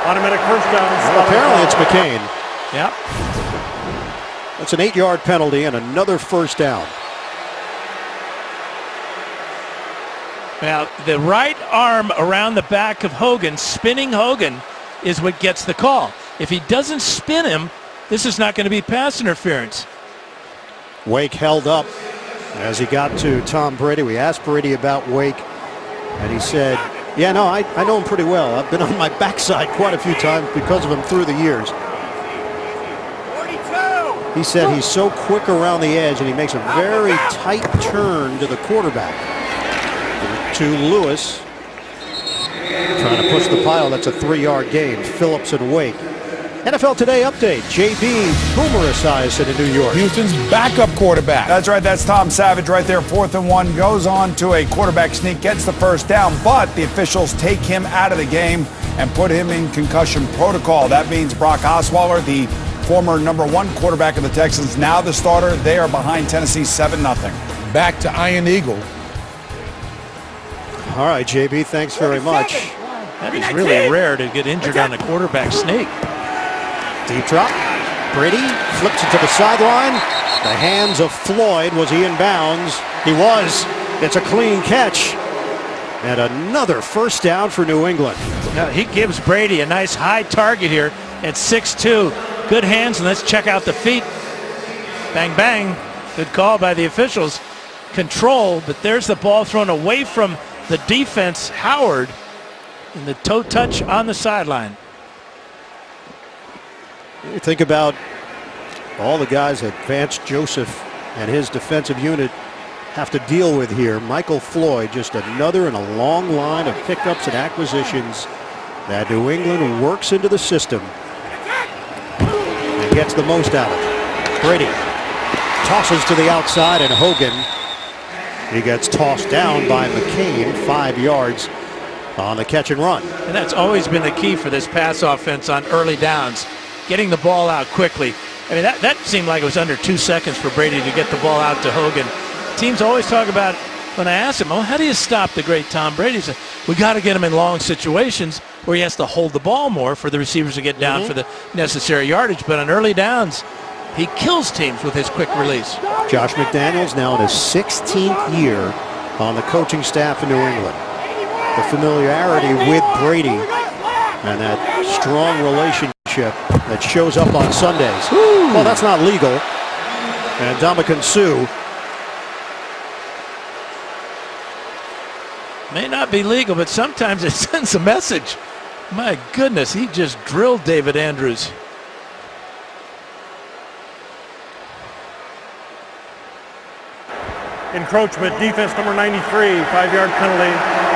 Automatic first down.
Well, apparently it's McCain.
Yep.
That's an 8-yard penalty and another first down.
Now, the right arm around the back of Hogan, spinning Hogan, is what gets the call. If he doesn't spin him, this is not going to be pass interference.
Wake held up as he got to Tom Brady. We asked Brady about Wake, and he said, yeah, no, I know him pretty well. I've been on my backside quite a few times because of him through the years.
42.
He said he's so quick around the edge, and he makes a very tight turn to the quarterback. To Lewis, trying to push the pile. That's a 3-yard gain. Phillips and Wake. NFL Today update. JB Boomer Esiason in New York.
Houston's backup quarterback. That's right. That's Tom Savage right there. 4th and 1. Goes on to a quarterback sneak. Gets the first down. But the officials take him out of the game and put him in concussion protocol. That means Brock Osweiler, the former #1 quarterback of the Texans, now the starter. They are behind Tennessee 7-0.
Back to Iron Eagle.
All right, JB, thanks very much.
That is really rare to get injured on a quarterback sneak.
Deep drop. Brady flips it to the sideline. The hands of Floyd. Was he in bounds? He was. It's a clean catch. And another first down for New England.
Now, he gives Brady a nice high target here at 6'2". Good hands, and let's check out the feet. Bang, bang. Good call by the officials. Control, but there's the ball thrown away from the defense. Howard, and the toe touch on the sideline.
You think about all the guys that Vance Joseph and his defensive unit have to deal with here. Michael Floyd, just another in a long line of pickups and acquisitions that New England works into the system and gets the most out of it. Brady tosses to the outside, and Hogan, he gets tossed down by McCain, 5 yards on the catch and run.
And that's always been the key for this pass offense on early downs, getting the ball out quickly. I mean, that seemed like it was under 2 seconds for Brady to get the ball out to Hogan. Teams always talk about, when I ask him, oh, how do you stop the great Tom Brady? He said, we got to get him in long situations where he has to hold the ball more for the receivers to get down for the necessary yardage. But on early downs, he kills teams with his quick release.
Josh McDaniels now in his 16th year on the coaching staff in New England. The familiarity with Brady and that strong relationship that shows up on Sundays. Well, that's not legal. And Ndamukong Suh
may not be legal, but sometimes it sends a message. My goodness, he just drilled David Andrews.
Encroachment, defense number 93, 5-yard penalty,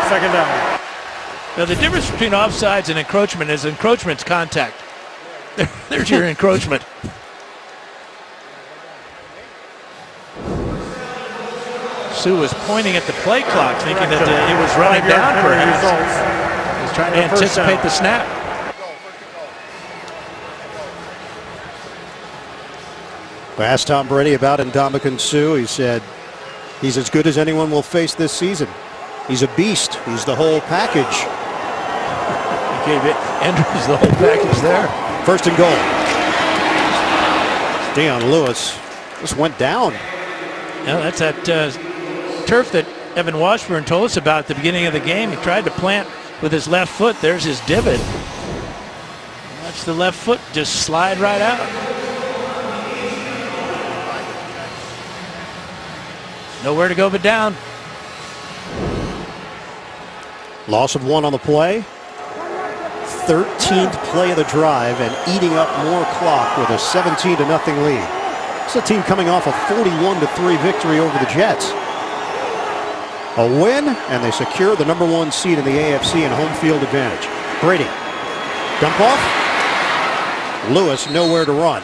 second down.
Now, the difference between offsides and encroachment is encroachment's contact. There's your encroachment. Suh was pointing at the play clock, thinking that it was running down perhaps. He was trying to anticipate the snap.
I asked Tom Brady about Ndamukong Suh. He said he's as good as anyone will face this season. He's a beast. He's the whole package.
He gave Andrews the whole package there.
First and goal. Deion Lewis just went down.
Yeah, that's that turf that Evan Washburn told us about at the beginning of the game. He tried to plant with his left foot. There's his divot. Watch the left foot just slide right out. Nowhere to go but down.
Loss of 1 on the play. 13th play of the drive and eating up more clock with a 17-0 lead. It's a team coming off a 41-3 victory over the Jets. A win, and they secure the #1 seed in the AFC and home field advantage. Brady. Dump off. Lewis nowhere to run.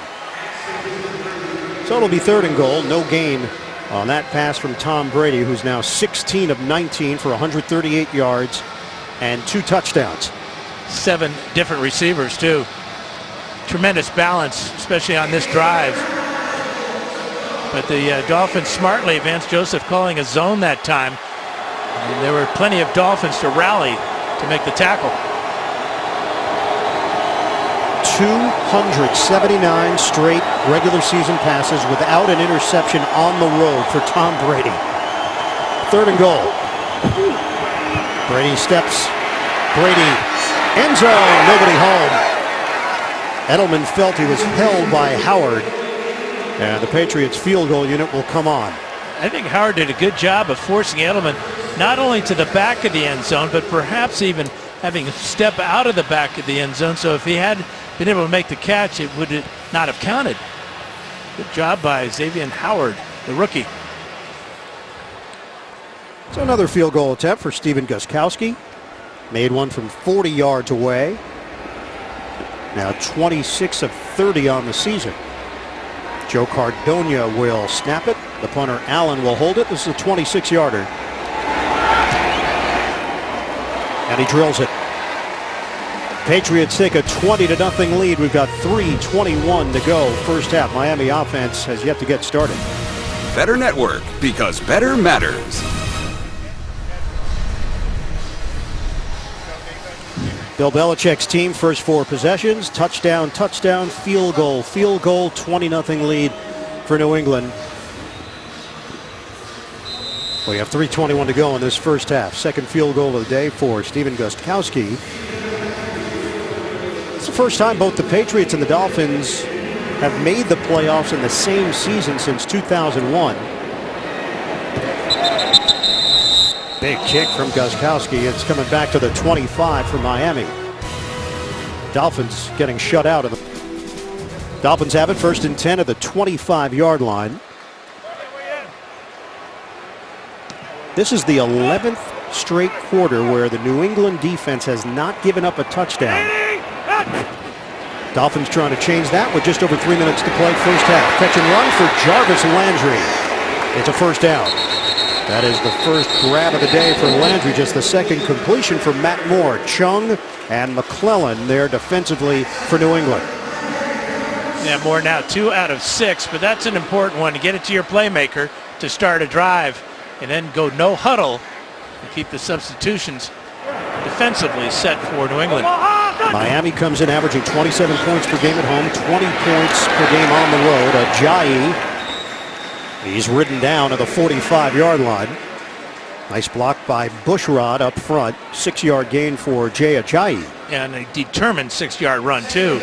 So it'll be 3rd and goal. No gain on that pass from Tom Brady, who's now 16 of 19 for 138 yards and 2 touchdowns.
7 different receivers, too. Tremendous balance, especially on this drive. But the Dolphins smartly, Vance Joseph calling a zone that time. And there were plenty of Dolphins to rally to make the tackle.
279 straight regular season passes without an interception on the road for Tom Brady. 3rd and goal. Brady steps. Brady. End zone. Nobody home. Edelman felt he was held by Howard. And the Patriots field goal unit will come on.
I think Howard did a good job of forcing Edelman not only to the back of the end zone, but perhaps even having him step out of the back of the end zone. So if he had been able to make the catch, it would not have counted. Good job by Xavier Howard, the rookie.
So another field goal attempt for Stephen Gostkowski. Made one from 40 yards away. Now 26 of 30 on the season. Joe Cardona will snap it. The punter Allen will hold it. This is a 26-yarder. And he drills it. Patriots take a 20-0 lead. We've got 3:21 to go. First half. Miami offense has yet to get started.
Better Network, because better matters.
Bill Belichick's team, first 4 possessions, touchdown, touchdown, field goal, 20-0 lead for New England. We have 3:21 to go in this first half. Second field goal of the day for Stephen Gostkowski. It's the first time both the Patriots and the Dolphins have made the playoffs in the same season since 2001. Big kick from Gostkowski. It's coming back to the 25 for Miami. Dolphins getting shut out of the. Dolphins have it 1st and 10 at the 25-yard line. This is the 11th straight quarter where the New England defense has not given up a touchdown. Dolphins trying to change that with just over 3 minutes to play first half. Catch and run for Jarvis Landry. It's a first down. That is the first grab of the day for Landry. Just the second completion for Matt Moore. Chung and McClellan there defensively for New England.
Yeah, Moore now 2 out of 6, but that's an important one to get it to your playmaker to start a drive and then go no huddle and keep the substitutions defensively set for New England.
Miami comes in averaging 27 points per game at home, 20 points per game on the road. Ajayi, he's ridden down at the 45-yard line. Nice block by Bushrod up front. 6-yard gain for Jay Ajayi.
And a determined 6-yard run, too.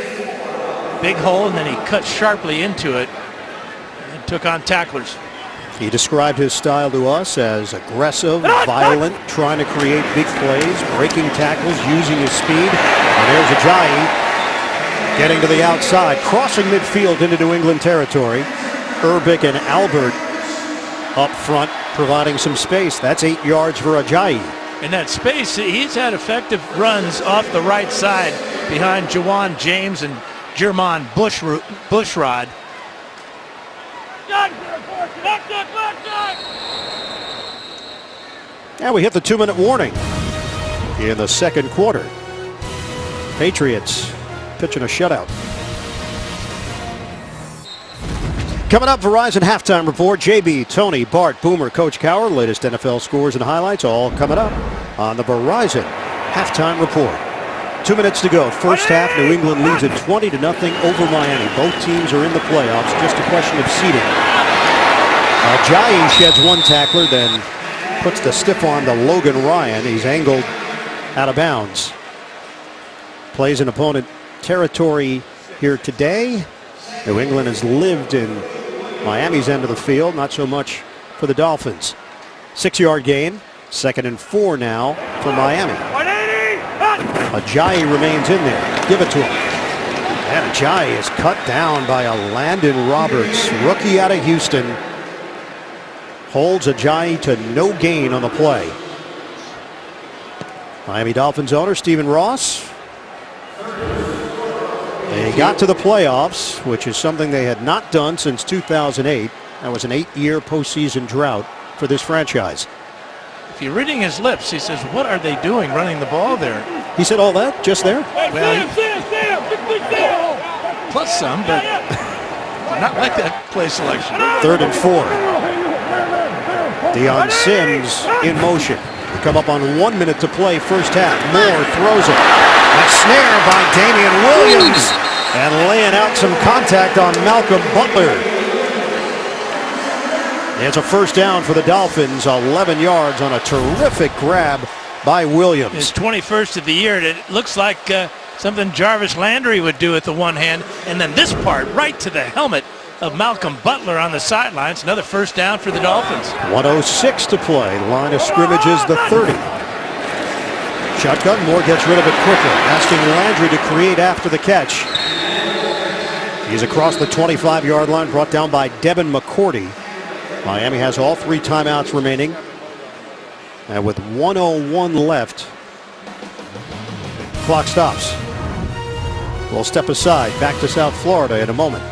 Big hole, and then he cut sharply into it and took on tacklers.
He described his style to us as aggressive, violent, trying to create big plays, breaking tackles, using his speed. And there's Ajayi getting to the outside, crossing midfield into New England territory. Urbic and Albert up front, providing some space. That's 8 yards for Ajayi.
In that space, he's had effective runs off the right side behind Jawan James and Jermon Bushrod.
And we hit the 2-minute warning in the second quarter. Patriots pitching a shutout. Coming up, Verizon Halftime Report. JB, Tony, Bart, Boomer, Coach Cowher. Latest NFL scores and highlights all coming up on the Verizon Halftime Report. 2 minutes to go. First half, New England leads at 20-0 over Miami. Both teams are in the playoffs. Just a question of seeding. Ajayi sheds one tackler, then puts the stiff arm to Logan Ryan. He's angled out of bounds. Plays in opponent territory here today. New England has lived in Miami's end of the field, not so much for the Dolphins. 6-yard gain, 2nd and 4 now for Miami. Ajayi remains in there. Give it to him. And Ajayi is cut down by a Landon Roberts, rookie out of Houston. Holds Ajayi to no gain on the play. Miami Dolphins owner Stephen Ross. They got to the playoffs, which is something they had not done since 2008. That was an 8-year postseason drought for this franchise.
If you're reading his lips, he says, what are they doing running the ball there?
He said all that just there?
Well, plus some, but not like that play selection.
3rd and 4. Deion Sims in motion. We come up on 1 minute to play first half. Moore throws it. A snare by Damian Williams. And laying out some contact on Malcolm Butler. It's a first down for the Dolphins. 11 yards on a terrific grab by Williams.
His 21st of the year. It looks like something Jarvis Landry would do with the one hand. And then this part right to the helmet of Malcolm Butler on the sidelines. Another first down for the Dolphins.
1:06 to play. The line of scrimmage is the 30. Shotgun. Moore gets rid of it quickly, asking Landry to create after the catch. He's across the 25-yard line, brought down by Devin McCourty. Miami has all 3 timeouts remaining. And with 1:01 left, clock stops. We'll step aside. Back to South Florida in a moment.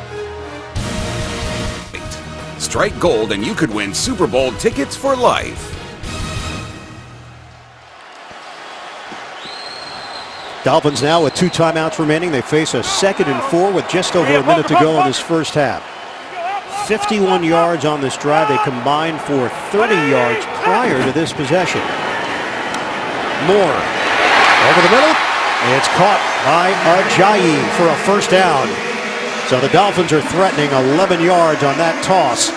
Strike gold and you could win Super Bowl tickets for life.
Dolphins now with 2 timeouts remaining. They face a 2nd and 4 with just over a minute to go in this first half. 51 yards on this drive. They combined for 30 yards prior to this possession. Moore over the middle. It's caught by Ajayi for a first down. So the Dolphins are threatening 11 yards on that toss.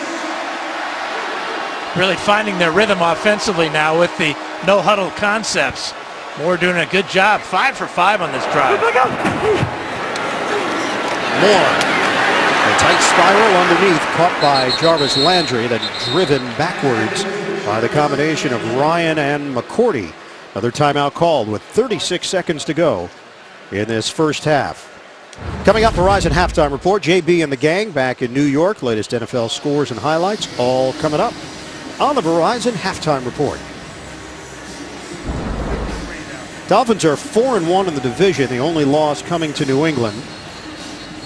Really finding their rhythm offensively now with the no-huddle concepts. Moore doing a good job. 5 for 5 on this drive.
Moore. A tight spiral underneath, caught by Jarvis Landry, then driven backwards by the combination of Ryan and McCourty. Another timeout called with 36 seconds to go in this first half. Coming up, Verizon Halftime Report. JB and the gang back in New York. Latest NFL scores and highlights all coming up on the Verizon Halftime Report. Dolphins are 4-1 in the division, the only loss coming to New England.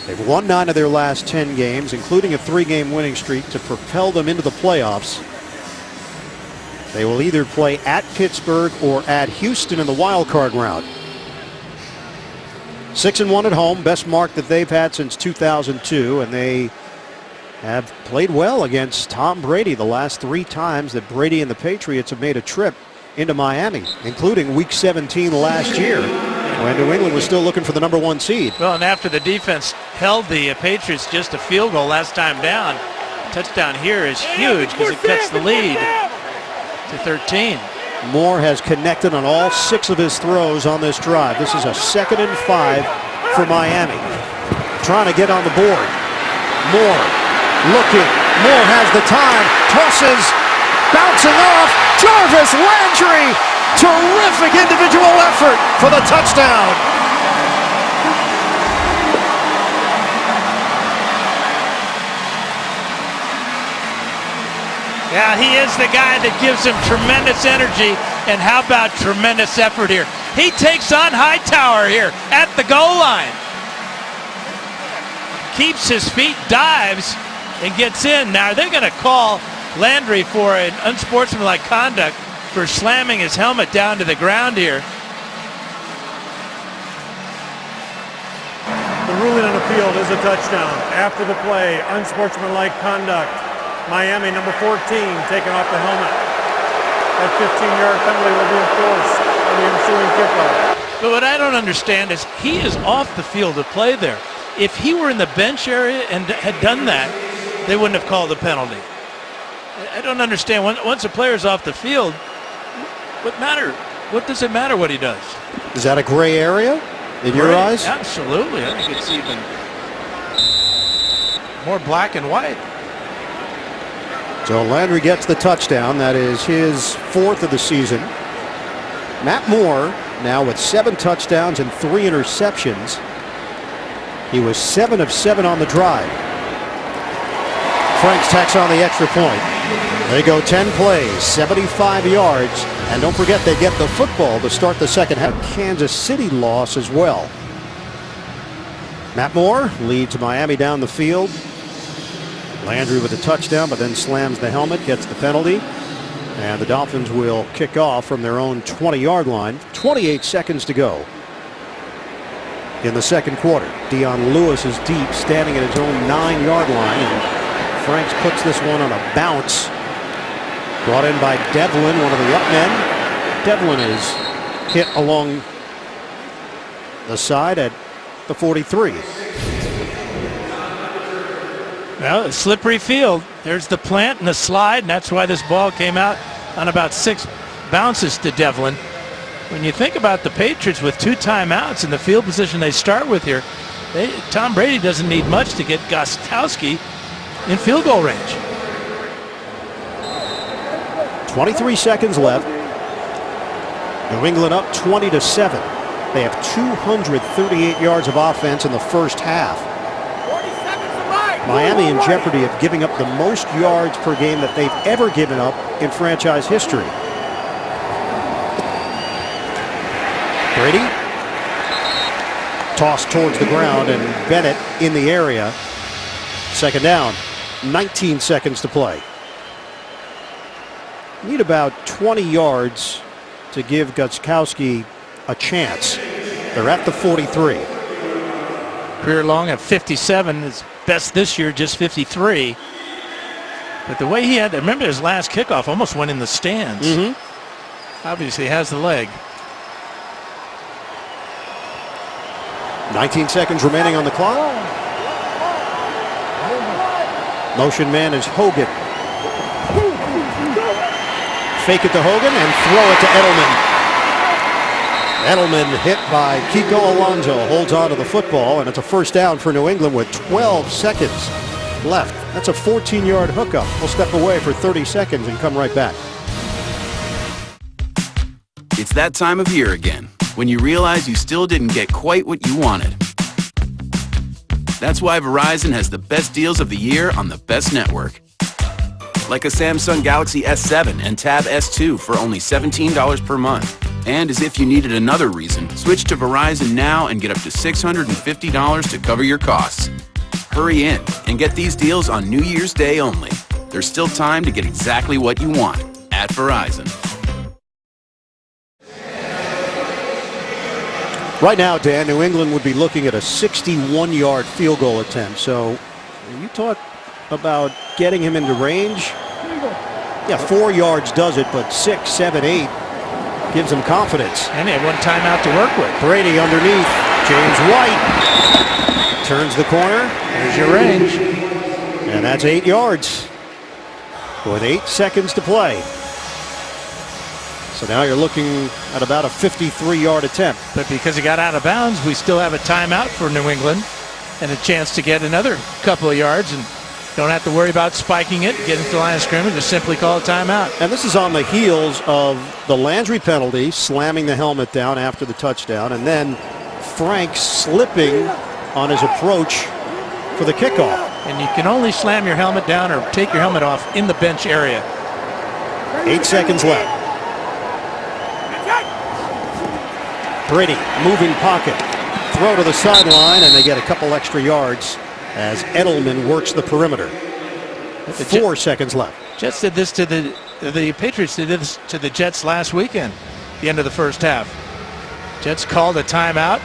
They've won 9 of their last 10 games, including a 3-game winning streak to propel them into the playoffs. They will either play at Pittsburgh or at Houston in the wild card round. 6-1 at home, best mark that they've had since 2002, and they have played well against Tom Brady the last 3 times that Brady and the Patriots have made a trip into Miami, including Week 17 last year when New England was still looking for the #1 seed.
Well, and after the defense held the Patriots just a field goal last time down, touchdown here is huge because it cuts the lead. to 13.
Moore has connected on all 6 of his throws on this drive. This is a 2nd and 5 for Miami. Trying to get on the board. Moore looking. Moore has the time. Tosses. Bouncing off. Jarvis Landry. Terrific individual effort for the touchdown.
Yeah, he is the guy that gives him tremendous energy, and how about tremendous effort here. He takes on Hightower here at the goal line. Keeps his feet, dives, and gets in. Now they're going to call Landry for an unsportsmanlike conduct for slamming his helmet down to the ground here.
The ruling on the field is a touchdown. After the play, unsportsmanlike conduct. Miami, number 14, taking off the helmet. That 15-yard penalty will be enforced on the ensuing kickoff.
But what I don't understand is he is off the field to play there. If he were in the bench area and had done that, they wouldn't have called the penalty. I don't understand. Once a player's off the field, what does it matter what he does?
Is that a gray area in your eyes?
Absolutely. I think it's even more black and white.
So Landry gets the touchdown. That is his 4th of the season. Matt Moore now with 7 touchdowns and 3 interceptions. He was 7 of 7 on the drive. Franks tacks on the extra point. They go 10 plays, 75 yards. And don't forget they get the football to start the second half. Kansas City loss as well. Matt Moore leads Miami down the field. Landry with a touchdown, but then slams the helmet, gets the penalty. And the Dolphins will kick off from their own 20-yard line. 28 seconds to go in the second quarter. Dion Lewis is deep, standing at his own 9-yard line. And Franks puts this one on a bounce. Brought in by Devlin, one of the up men. Devlin is hit along the side at the 43.
Well, a slippery field. There's the plant and the slide, and that's why this ball came out on about 6 bounces to Devlin. When you think about the Patriots with 2 timeouts in the field position they start with here, Tom Brady doesn't need much to get Gostkowski in field goal range.
23 seconds left. New England up 20-7. They have 238 yards of offense in the first half. Miami in jeopardy of giving up the most yards per game that they've ever given up in franchise history. Brady tossed towards the ground and Bennett in the area. Second down, 19 seconds to play. Need about 20 yards to give Gostkowski a chance. They're at the 43.
Career long at 57. His best this year, just 53. But the way he had, remember his last kickoff almost went in the stands. Obviously has the leg.
19 seconds remaining on the clock. Motion man is Hogan. Fake it to Hogan and throw it to Edelman. Edelman hit by Kiko Alonso, holds on to the football, and it's a first down for New England with 12 seconds left. That's a 14-yard hookup. We'll step away for 30 seconds and come right back.
It's that time of year again, when you realize you still didn't get quite what you wanted. That's why Verizon has the best deals of the year on the best network. Like a Samsung Galaxy S7 and Tab S2 for only $17 per month. And as if you needed another reason, switch to Verizon now and get up to $650 to cover your costs. Hurry in and get these deals on New Year's Day only. There's still time to get exactly what you want at Verizon.
Right now, Dan, New England would be looking at a 61-yard field goal attempt. So you talk about getting him into range. Yeah, 4 yards does it, but 6, 7, 8 gives him confidence.
And he had one timeout to work with.
Brady underneath. James White turns the corner.
There's your range.
And that's 8 yards with 8 seconds to play. So now you're looking at about a 53-yard attempt.
But because he got out of bounds, we still have a timeout for New England and a chance to get another couple of yards and don't have to worry about spiking it, getting to the line of scrimmage, just simply call a timeout.
And this is on the heels of the Landry penalty, slamming the helmet down after the touchdown, and then Frank slipping on his approach for the kickoff.
And you can only slam your helmet down or take your helmet off in the bench area.
8 seconds left. Brady, moving pocket. Throw to the sideline, and they get a couple extra yards as Edelman works the perimeter. 4 seconds left.
Jets did this to the Patriots did this to the Jets last weekend, the end of the first half. Jets called a timeout.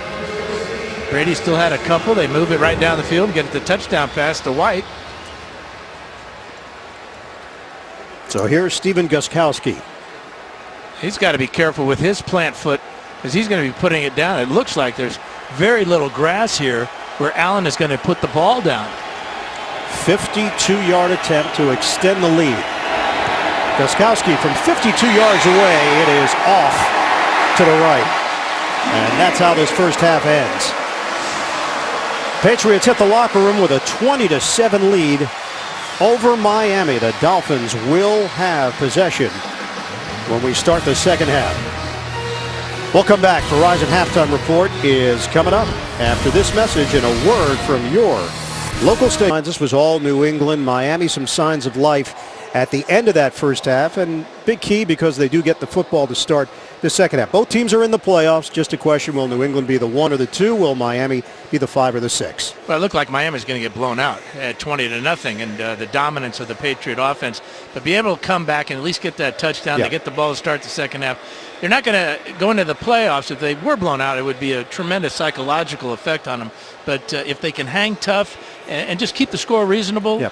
Brady still had a couple. They move it right down the field, get the touchdown pass to White.
So here's Steven Gostkowski.
He's got to be careful with his plant foot because he's going to be putting it down. It looks like there's very little grass here where Allen is going to put the ball down.
52-yard attempt to extend the lead. Gostkowski from 52 yards away. It is off to the right. And that's how this first half ends. Patriots hit the locker room with a 20-7 lead over Miami. The Dolphins will have possession when we start the second half. We'll come back. Verizon Halftime Report is coming up after this message and a word from your local station. This was all New England. Miami, some signs of life at the end of that first half, and big key because they do get the football to start the second half. Both teams are in the playoffs. Just a question, will New England be the 1 or the 2? Will Miami be the 5 or the 6?
Well, it looked like Miami's going to get blown out at 20-0, and the dominance of the Patriot offense. But be able to come back and at least get that touchdown, to get the ball to start the second half. They're not going to go into the playoffs. If they were blown out, it would be a tremendous psychological effect on them. But if they can hang tough and just keep the score reasonable,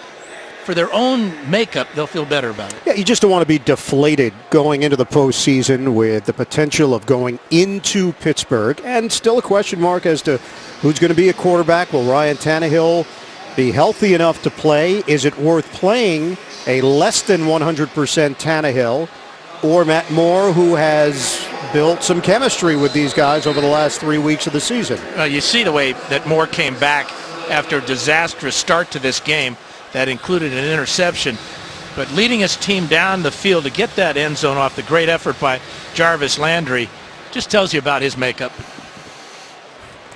for their own makeup, they'll feel better about it.
Yeah, you just don't want to be deflated going into the postseason with the potential of going into Pittsburgh. And still a question mark as to who's going to be a quarterback. Will Ryan Tannehill be healthy enough to play? Is it worth playing a less than 100% Tannehill or Matt Moore, who has built some chemistry with these guys over the last 3 weeks of the season?
You see the way that Moore came back after a disastrous start to this game. That included an interception, but leading his team down the field to get that end zone off the great effort by Jarvis Landry just tells you about his makeup.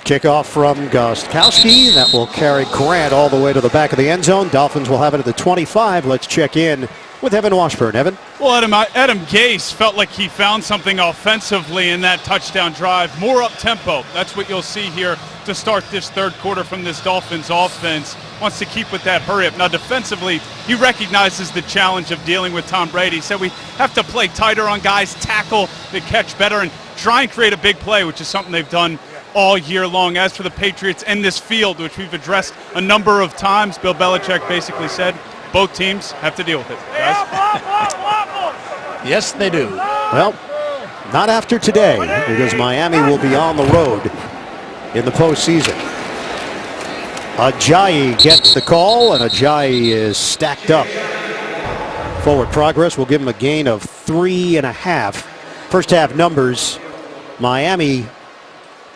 Kickoff from Gostkowski. That will carry Grant all the way to the back of the end zone. Dolphins will have it at the 25. Let's check in with Evan Washburn. Evan?
Well, Adam Gase felt like he found something offensively in that touchdown drive. More up-tempo. That's what you'll see here to start this third quarter from this Dolphins offense. Wants to keep with that hurry-up. Now, defensively, he recognizes the challenge of dealing with Tom Brady. He said we have to play tighter on guys, tackle the catch better, and try and create a big play, which is something they've done all year long. As for the Patriots and this field, which we've addressed a number of times, Bill Belichick basically said both teams have to deal with it, guys.
Yes, they do.
Well, not after today, because Miami will be on the road in the postseason. Ajayi gets the call, and Ajayi is stacked up. Forward progress will give him a gain of 3.5. First half numbers, Miami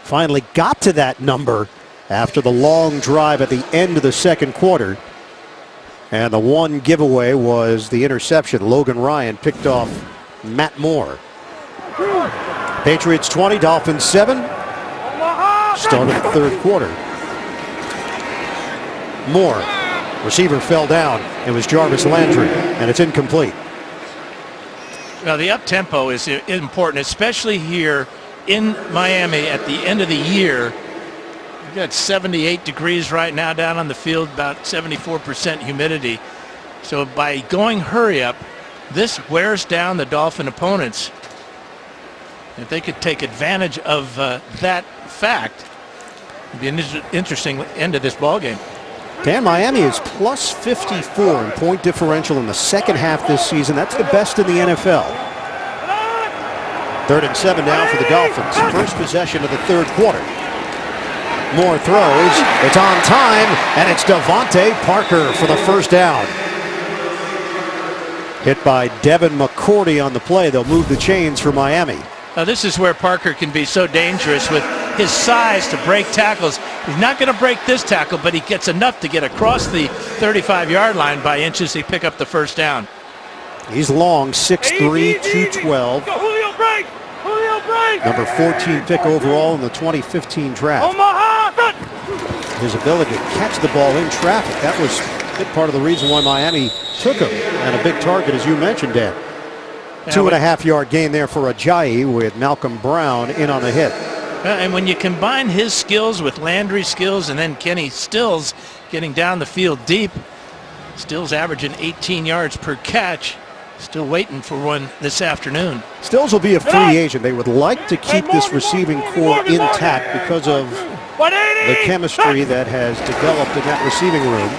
finally got to that number after the long drive at the end of the second quarter. And the one giveaway was the interception. Logan Ryan picked off Matt Moore. Patriots 20, Dolphins 7. Start of the third quarter. Moore, receiver fell down. It was Jarvis Landry, and it's incomplete.
Now, the up-tempo is important, especially here in Miami at the end of the year. We've got 78 degrees right now down on the field, about 74% humidity. So by going hurry up, this wears down the Dolphin opponents. If they could take advantage of that fact, it'd be an interesting end of this ball game.
Dan, Miami is plus 54 in point differential in the second half this season. That's the best in the NFL. 3rd and 7 now for the Dolphins. First possession of the third quarter. Moore throws. It's on time, and it's Devontae Parker for the first down. Hit by Devin McCourty on the play. They'll move the chains for Miami.
Now this is where Parker can be so dangerous with his size to break tackles. He's not going to break this tackle, but he gets enough to get across the 35-yard line by inches to pick up the first down.
He's long, 6'3", 212. Number 14 pick overall in the 2015 draft. His ability to catch the ball in traffic, that was a big part of the reason why Miami took him. And a big target, as you mentioned, Dan. 2.5-yard gain there for Ajayi with Malcolm Brown in on the hit.
And when you combine his skills with Landry's skills and then Kenny Stills getting down the field deep, Stills averaging 18 yards per catch. Still waiting for one this afternoon.
Stills will be a free agent. They would like to keep this receiving core intact because of the chemistry that has developed in that receiving room.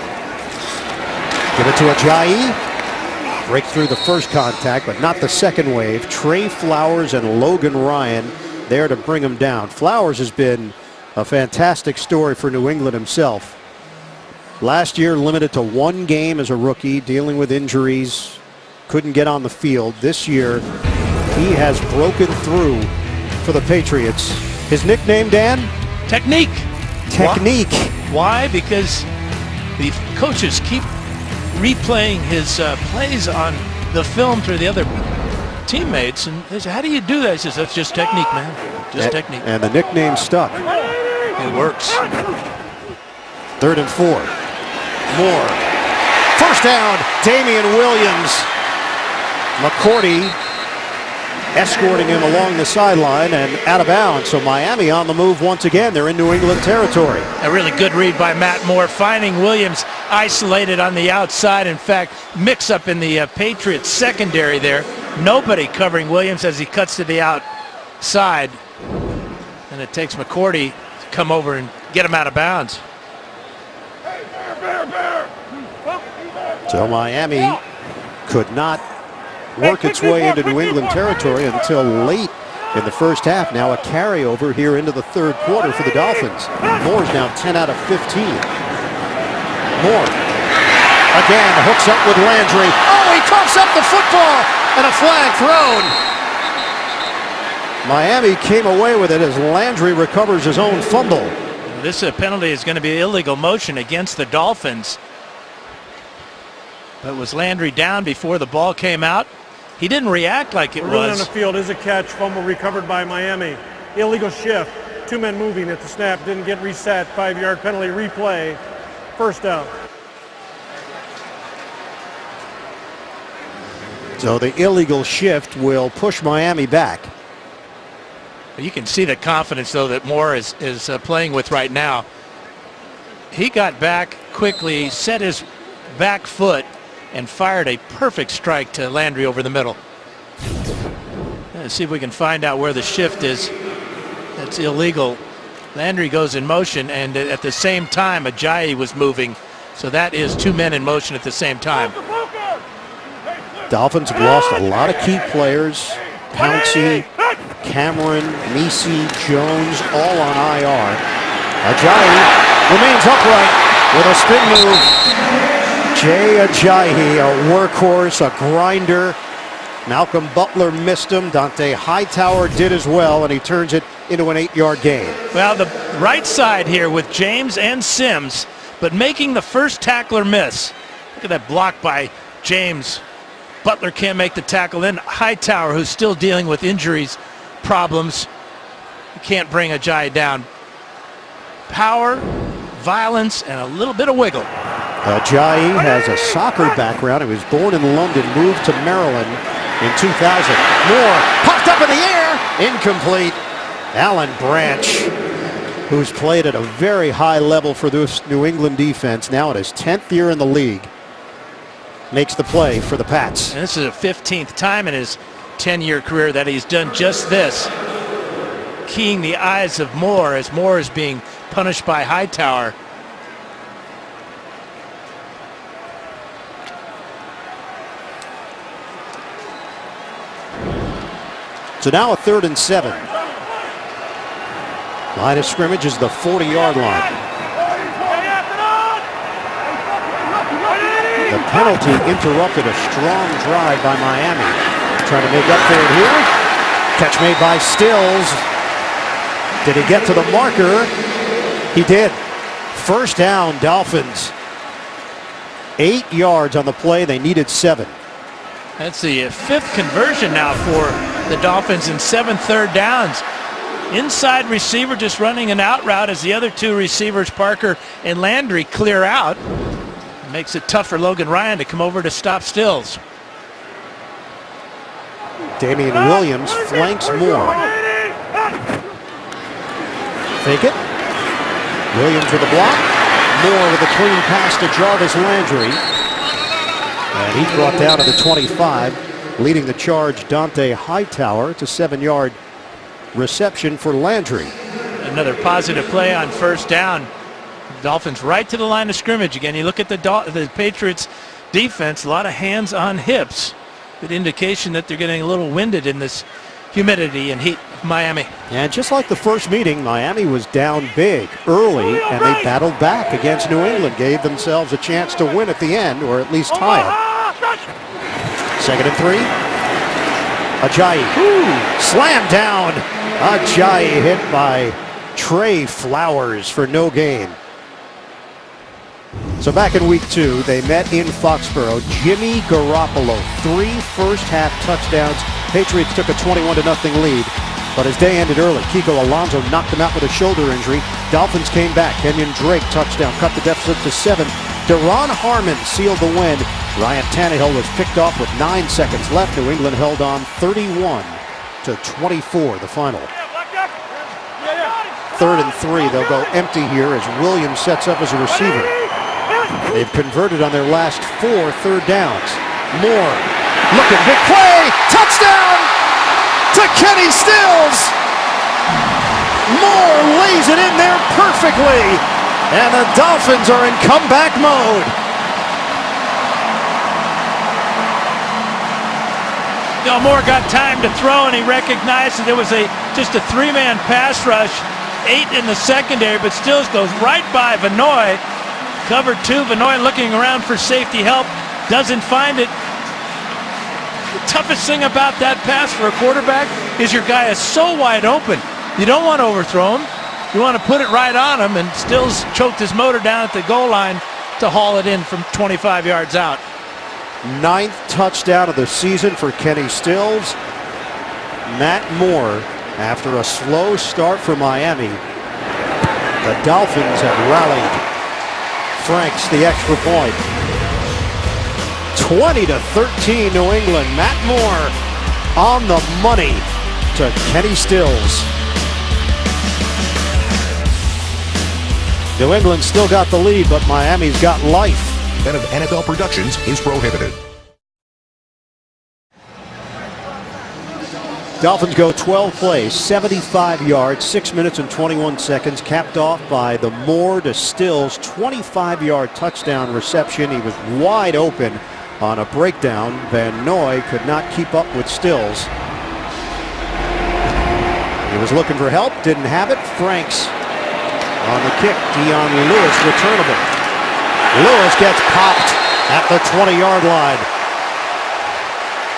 Give it to Ajayi. Break through the first contact, but not the second wave. Trey Flowers and Logan Ryan there to bring him down. Flowers has been a fantastic story for New England himself. Last year limited to one game as a rookie, dealing with injuries. Couldn't get on the field. This year, he has broken through for the Patriots. His nickname, Dan?
Technique.
Technique.
Why? Because the coaches keep replaying his plays on the film through the other teammates, and they say, "How do you do that?" He says, "That's just technique, man. Just technique."
And the nickname stuck.
It works.
3rd and 4. Moore. First down, Damian Williams. McCourty escorting him along the sideline and out of bounds. So Miami on the move once again. They're in New England territory.
A really good read by Matt Moore, finding Williams isolated on the outside. In fact, mix up in the Patriots secondary there. Nobody covering Williams as he cuts to the outside. And it takes McCourty to come over and get him out of bounds.
So Miami could not work its way into New England territory until late in the first half. Now a carryover here into the third quarter for the Dolphins. Moore's now 10 out of 15. Moore again hooks up with Landry. Oh, he coughs up the football and a flag thrown. Miami came away with it as Landry recovers his own fumble.
This penalty is going to be illegal motion against the Dolphins. But was Landry down before the ball came out? He didn't react like it
Ruling
was.
on the field is a catch. Fumble recovered by Miami. Illegal shift. 2 men moving at the snap. Didn't get reset. 5-yard penalty replay. First down.
So the illegal shift will push Miami back.
You can see the confidence, though, that Moore is playing with right now. He got back quickly, set his back foot, and fired a perfect strike to Landry over the middle. Let's see if we can find out where the shift is. That's illegal. Landry goes in motion, and at the same time, Ajayi was moving. So that is 2 men in motion at the same time.
Dolphins have lost a lot of key players. Pouncey, Cameron, Nisi, Jones, all on IR. Ajayi remains upright with a spin move. Jay Ajayi, a workhorse, a grinder. Malcolm Butler missed him. Dante Hightower did as well, and he turns it into an 8-yard gain.
Well, the right side here with James and Sims, but making the first tackler miss. Look at that block by James. Butler can't make the tackle. Then Hightower, who's still dealing with injuries, problems. He can't bring Ajayi down. Power, violence, and a little bit of wiggle.
Ajayi has a soccer background. He was born in London, moved to Maryland in 2000. Moore popped up in the air. Incomplete. Alan Branch, who's played at a very high level for this New England defense, now in his 10th year in the league, makes the play for the Pats.
And this is the 15th time in his 10-year career that he's done just this. Keying the eyes of Moore as Moore is being punished by Hightower.
So now a 3rd and 7. Line of scrimmage is the 40-yard line. The penalty interrupted a strong drive by Miami. Trying to make up for it here. Catch made by Stills. Did he get to the marker? He did. First down, Dolphins. 8 yards on the play. They needed 7.
That's the 5th conversion now for the Dolphins in 7 third downs. Inside receiver just running an out route as the other 2 receivers, Parker and Landry, clear out. It makes it tough for Logan Ryan to come over to stop Stills.
Damian Williams flanks Moore. Fake it. Williams with a block. Moore with a clean pass to Jarvis Landry. And he's brought down to the 25. Leading the charge, Dante Hightower. It's a 7-yard reception for Landry.
Another positive play on first down. Dolphins right to the line of scrimmage again. You look at the Patriots defense, a lot of hands on hips. Good indication that they're getting a little winded in this humidity and heat of Miami.
And just like the first meeting, Miami was down big early, and they battled back against New England, gave themselves a chance to win at the end, or at least tie it. 2nd and 3. Ajayi slammed down. Ajayi hit by Trey Flowers for no gain. So back in week 2, they met in Foxborough. Jimmy Garoppolo, 3 first-half touchdowns. Patriots took a 21-0 lead, but his day ended early. Kiko Alonso knocked him out with a shoulder injury. Dolphins came back. Kenyon Drake touchdown, cut the deficit to 7. Deron Harmon sealed the win. Ryan Tannehill was picked off with 9 seconds left. New England held on 31-24, the final. 3rd and 3. They'll go empty here as Williams sets up as a receiver. They've converted on their last 4 third downs. Moore looking, big play, touchdown to Kenny Stills. Moore lays it in there perfectly, and the Dolphins are in comeback mode.
Moore got time to throw, and he recognized that it was just a 3-man pass rush, 8 in the secondary, but Stills goes right by Vanoy. Cover 2, Vanoy looking around for safety help, doesn't find it. The toughest thing about that pass for a quarterback is your guy is so wide open. You don't want to overthrow him. You want to put it right on him, and Stills choked his motor down at the goal line to haul it in from 25 yards out.
9th touchdown of the season for Kenny Stills. Matt Moore, after a slow start for Miami, the Dolphins have rallied. Franks the extra point. 20-13 New England. Matt Moore on the money to Kenny Stills. New England still got the lead, but Miami's got life.
Of NFL Productions is prohibited.
Dolphins go 12 plays, 75 yards, 6 minutes and 21 seconds, capped off by the Moore to Stills 25-yard touchdown reception. He was wide open on a breakdown. Van Noy could not keep up with Stills. He was looking for help, didn't have it. Franks on the kick. Dion Lewis returnable. Lewis gets popped at the 20-yard line.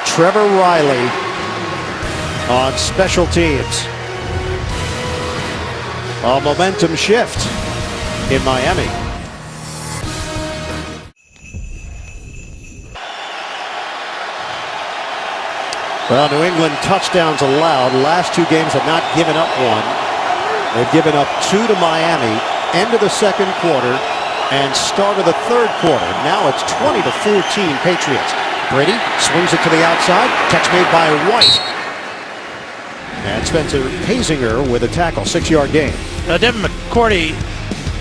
Trevor Riley on special teams. A momentum shift in Miami. Well, New England touchdowns allowed. Last 2 games have not given up one. They've given up 2 to Miami, end of the 2nd quarter, and start of the 3rd quarter. Now it's 20-14 Patriots. Brady swings it to the outside. Catch made by White. And Spencer Hasinger with a tackle, 6-yard gain.
Now Devin McCourty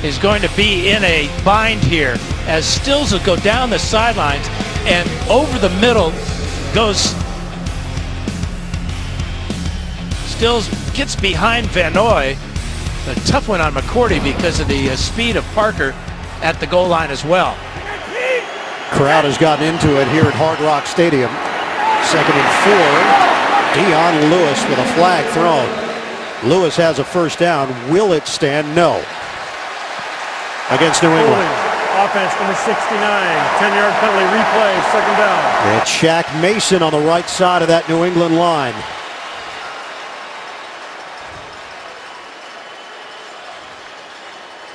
is going to be in a bind here as Stills will go down the sidelines and over the middle goes. Stills gets behind Van Noy. A tough one on McCourty because of the speed of Parker at the goal line as well.
Crowd has gotten into it here at Hard Rock Stadium. 2nd and 4. Dion Lewis with a flag thrown. Lewis has a first down. Will it stand? No. Against New England.
Offense number 69, 10-yard penalty replay, second down.
It's Shaq Mason on the right side of that New England line.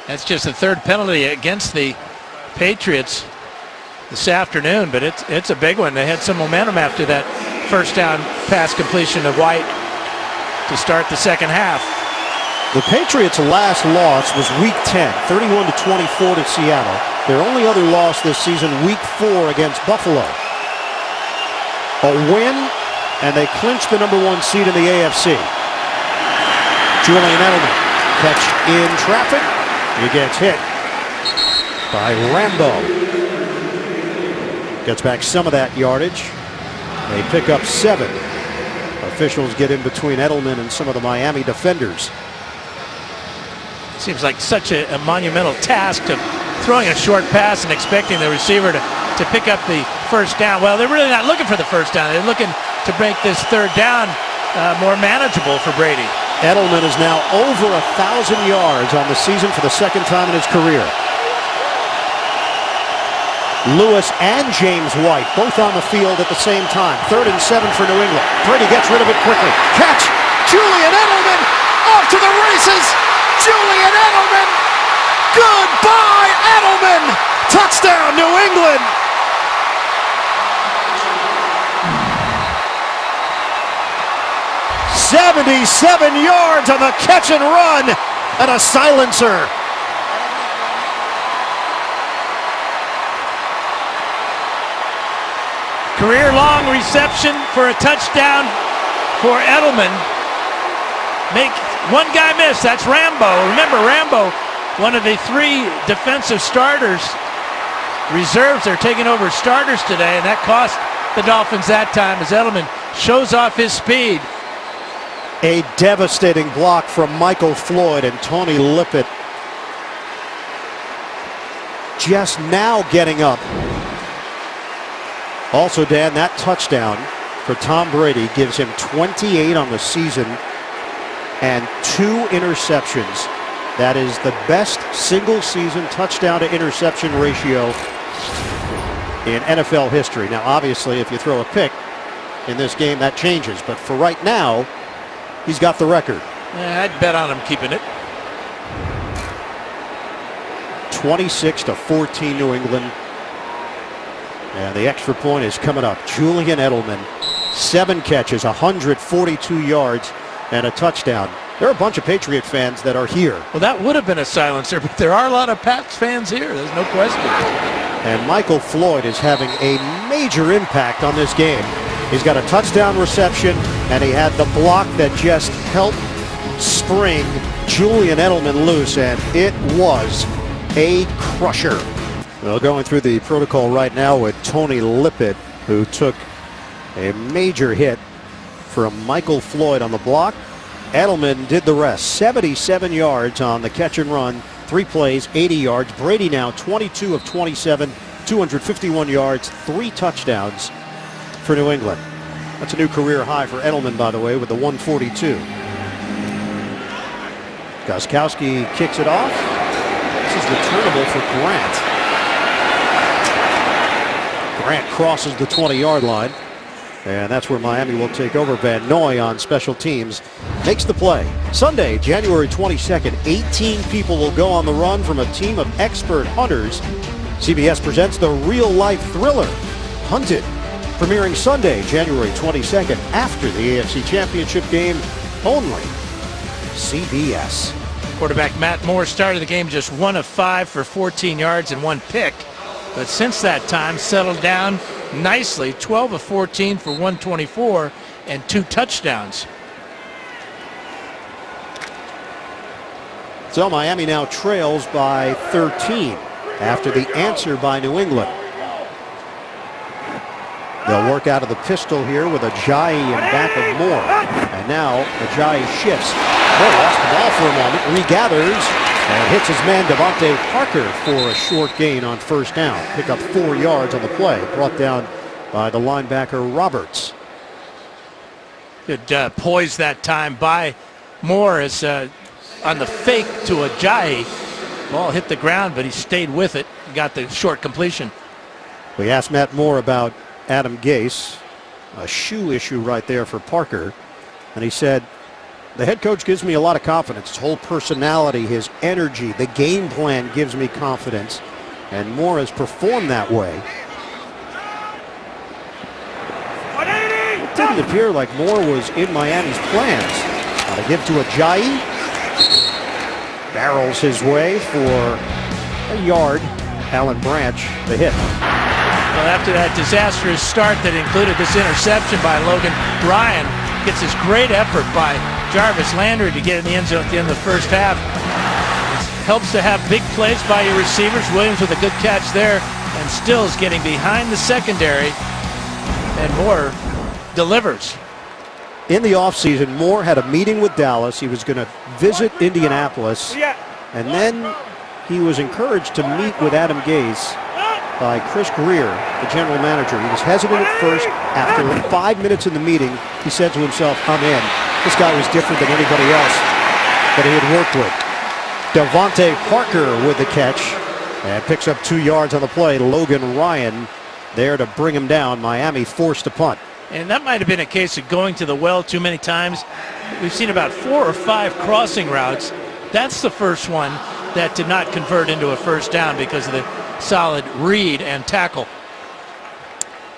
That's just the third penalty against the Patriots this afternoon, but it's a big one. They had some momentum after that first down pass completion of White to start the second half.
The Patriots' last loss was Week 10, 31-24 to Seattle. Their only other loss this season, Week 4 against Buffalo. A win, and they clinched the #1 seed in the AFC. Julian Edelman, catch in traffic. He gets hit by Rambo. Gets back some of that yardage. They pick up 7. Officials get in between Edelman and some of the Miami defenders.
Seems like such a monumental task to throwing a short pass and expecting the receiver to pick up the first down. Well, they're really not looking for the first down. They're looking to make this third down more manageable for Brady.
Edelman is now over 1,000 yards on the season for the second time in his career. Lewis and James White both on the field at the same time. 3rd and 7 for New England. Brady gets rid of it quickly. Catch! Julian Edelman off to the races! Julian Edelman! Goodbye, Edelman! Touchdown, New England! "77 yards on the catch and run, and a silencer."
Career-long reception for a touchdown for Edelman. Make one guy miss. That's Rambo. Remember, Rambo, one of the 3 defensive starters. Reserves are taking over starters today, and that cost the Dolphins that time as Edelman shows off his speed.
A devastating block from Michael Floyd, and Tony Lippett just now getting up. Also, Dan, that touchdown for Tom Brady gives him 28 on the season and 2 interceptions. That is the best single-season touchdown to interception ratio in NFL history. Now, obviously, if you throw a pick in this game, that changes. But for right now, he's got the record.
Yeah, I'd bet on him keeping it.
26-14 New England. And the extra point is coming up. Julian Edelman, 7 catches, 142 yards, and a touchdown. There are a bunch of Patriot fans that are here.
Well, that would have been a silencer, but there are a lot of Pats fans here. There's no question.
And Michael Floyd is having a major impact on this game. He's got a touchdown reception, and he had the block that just helped spring Julian Edelman loose, and it was a crusher. Well, going through the protocol right now with Tony Lippett, who took a major hit from Michael Floyd on the block. Edelman did the rest. 77 yards on the catch and run. 3 plays, 80 yards. Brady now 22 of 27, 251 yards, 3 touchdowns for New England. That's a new career high for Edelman, by the way, with the 142. Gostkowski kicks it off. This is returnable for Grant. Grant crosses the 20-yard line. And that's where Miami will take over. Van Noy on special teams makes the play. Sunday, January 22nd, 18 people will go on the run from a team of expert hunters. CBS presents the real-life thriller, Hunted, premiering Sunday, January 22nd, after the AFC Championship game, only CBS.
Quarterback Matt Moore started the game just 1 of 5 for 14 yards and 1 pick. But since that time, settled down nicely, 12 of 14 for 124 and 2 touchdowns.
So Miami now trails by 13 after the answer by New England. They'll work out of the pistol here with Ajayi in back of Moore. And now Ajayi shifts. Moore lost the ball for a moment, regathers, and hits his man Devontae Parker for a short gain on first down. Pick up 4 yards on the play, brought down by the linebacker Roberts.
Good poise that time by Moore as on the fake to Ajayi. Ball hit the ground, but he stayed with it got the short completion.
We asked Matt Moore about Adam Gase, a shoe issue right there for Parker. And he said, the head coach gives me a lot of confidence. His whole personality, his energy, the game plan gives me confidence. And Moore has performed that way. It didn't appear like Moore was in Miami's plans. Now to give to Ajayi. Barrels his way for a yard. Alan Branch, the hit.
Well, after that disastrous start that included this interception by Logan, Ryan gets this great effort by Jarvis Landry to get in the end zone at the end of the first half. It helps to have big plays by your receivers. Williams with a good catch there, and Stills getting behind the secondary, and Moore delivers.
In the offseason, Moore had a meeting with Dallas. He was going to visit Indianapolis, and then he was encouraged to meet with Adam Gase by Chris Greer, the general manager. He was hesitant at first. After 5 minutes in the meeting, he said to himself, I'm in. This guy was different than anybody else that he had worked with. Devontae Parker with the catch and picks up 2 yards on the play. Logan Ryan there to bring him down. Miami forced to punt.
And that might have been a case of going to the well too many times. We've seen about 4 or 5 crossing routes. That's the first one that did not convert into a first down because of the solid read and tackle.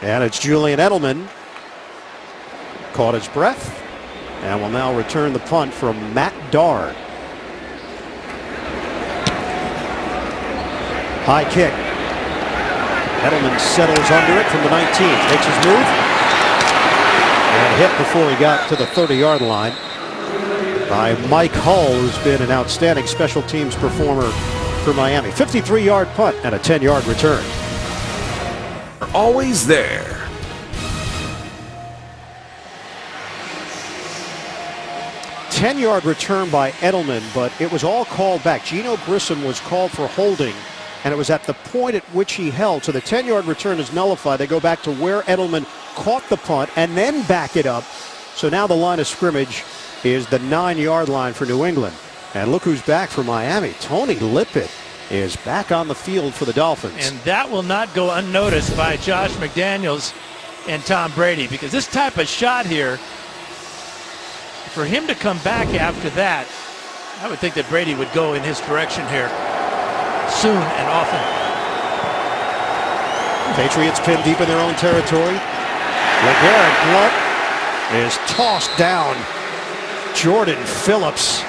And it's Julian Edelman. Caught his breath and will now return the punt from Matt Darr. High kick. Edelman settles under it from the 19. Makes his move. And hit before he got to the 30-yard line by Mike Hull, who's been an outstanding special teams performer for Miami. 53-yard punt and a 10-yard return.
Always there.
Ten-yard return by Edelman, but it was all called back. Geno Grissom was called for holding, and it was at the point at which he held. So the 10-yard return is nullified. They go back to where Edelman caught the punt and then back it up. So now the line of scrimmage is the 9-yard line for New England. And look who's back for Miami. Tony Lippett is back on the field for the Dolphins.
And that will not go unnoticed by Josh McDaniels and Tom Brady, because this type of shot here, for him to come back after that, I would think that Brady would go in his direction here soon and often.
Patriots pinned deep in their own territory. LeGarrette Blount is tossed down. Jordan Phillips.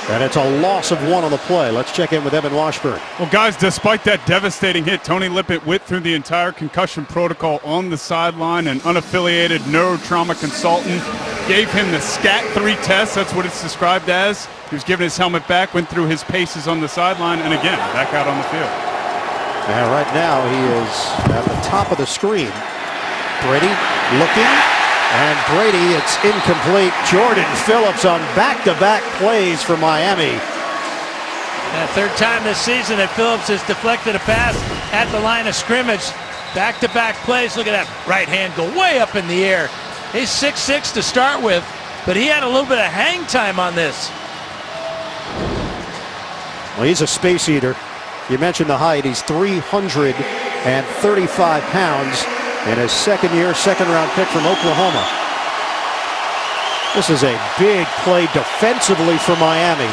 And it's a loss of 1 on the play. Let's check in with Evan Washburn.
Well, guys, despite that devastating hit, Tony Lippett went through the entire concussion protocol on the sideline. An unaffiliated neurotrauma consultant gave him the SCAT-3 test. That's what it's described as. He was given his helmet back, went through his paces on the sideline, and again, back out on the field.
And right now he is at the top of the screen. Brady looking. And Brady, it's incomplete. Jordan Phillips on back-to-back plays for Miami.
And third time this season that Phillips has deflected a pass at the line of scrimmage. Back-to-back plays. Look at that right hand go way up in the air. He's 6'6" to start with, but he had a little bit of hang time on this.
Well, he's a space eater. You mentioned the height. He's 335 pounds. In his second year, second-round pick from Oklahoma. This is a big play defensively for Miami.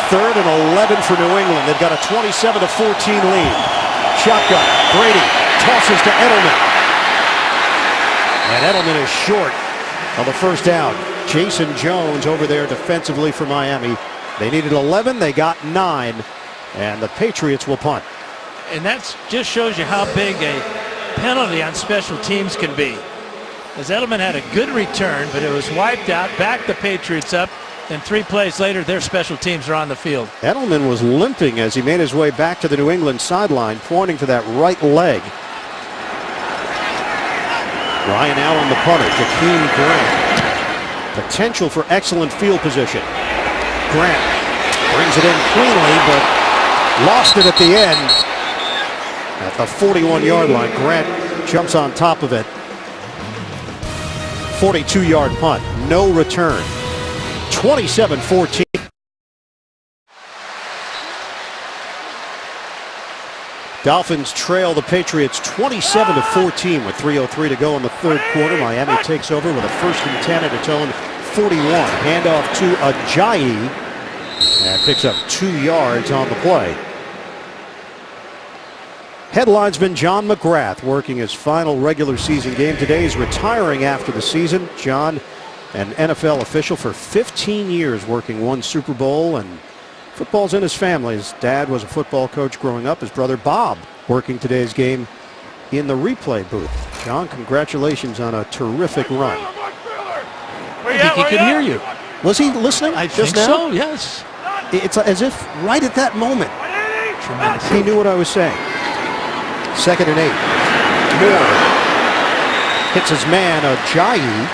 Third and 11 for New England. They've got a 27-14 lead. Shotgun. Brady tosses to Edelman. And Edelman is short of the first down. Jason Jones over there defensively for Miami. They needed 11, they got 9, and the Patriots will punt.
And that just shows you how big a penalty on special teams can be. As Edelman had a good return, but it was wiped out, backed the Patriots up, and 3 plays later, their special teams are on the field.
Edelman was limping as he made his way back to the New England sideline, pointing to that right leg. Ryan Allen, the punter, Jakeem Grant. Potential for excellent field position. Grant brings it in cleanly, but lost it at the end. At the 41-yard line, Grant jumps on top of it. 42-yard punt, no return. 27-14. Dolphins trail the Patriots 27-14 with 3:03 to go in the third quarter. Miami takes over with a 1st and 10 at its own 41. Handoff to Ajayi and picks up 2 yards on the play. Headlinesman John McGrath working his final regular season game today. He's retiring after the season. John, an NFL official for 15 years, working 1 Super Bowl, and football's in his family. His dad was a football coach growing up. His brother Bob working today's game in the replay booth. John, congratulations on a terrific run.
I think he could hear you.
Was he listening?
I
just
think
now?
so, yes.
It's as if right at that moment
Tremendous.
he knew what I was saying. 2nd and 8. Moore hits his man Ajayi.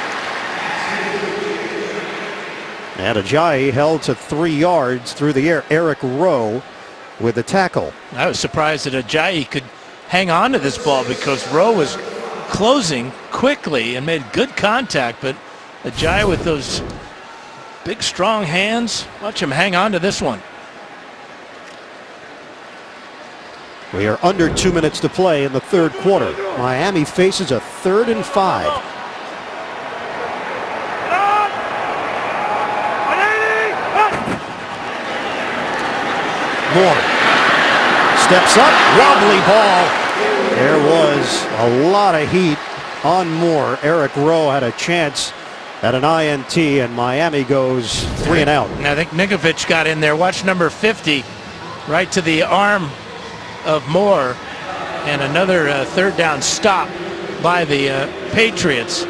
And Ajayi held to 3 yards through the air. Eric Rowe with the tackle.
I was surprised that Ajayi could hang on to this ball because Rowe was closing quickly and made good contact, but Ajayi with those big strong hands, watch him hang on to this one.
We are under 2 minutes to play in the third quarter. Miami faces a 3rd and 5. Moore steps up, wobbly ball. There was a lot of heat on Moore. Eric Rowe had a chance at an INT, and Miami goes 3 and out.
And I think Ninkovich got in there. Watch number 50 right to the arm of Moore, and another 3rd down stop by the Patriots.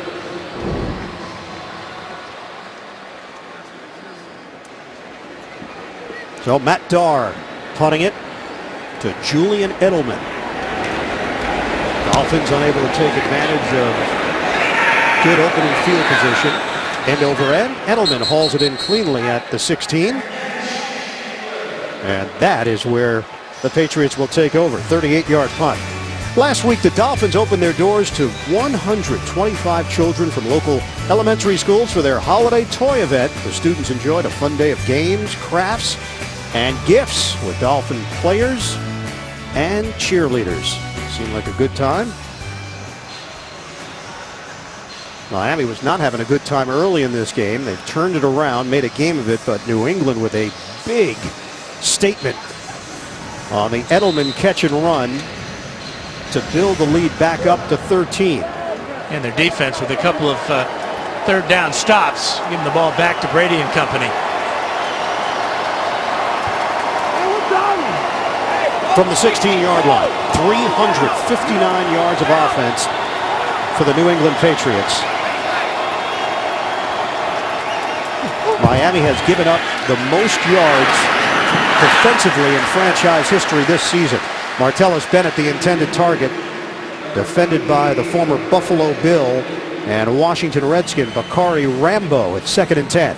So Matt Darr punting it to Julian Edelman. Dolphins unable to take advantage of good opening field position. End over end. Edelman hauls it in cleanly at the 16. And that is where the Patriots will take over. 38-yard punt. Last week, the Dolphins opened their doors to 125 children from local elementary schools for their holiday toy event. The students enjoyed a fun day of games, crafts, and gifts with Dolphin players and cheerleaders. Seemed like a good time. Miami was not having a good time early in this game. They've turned it around, made a game of it, but New England with a big statement on the Edelman catch and run to build the lead back up to 13.
And their defense with a couple of 3rd down stops, giving the ball back to Brady and company.
From the 16-yard line, 359 yards of offense for the New England Patriots. Miami has given up the most yards defensively in franchise history this season. Martellus Bennett, the intended target, defended by the former Buffalo Bill and Washington Redskin Bakari Rambo at 2nd and 10.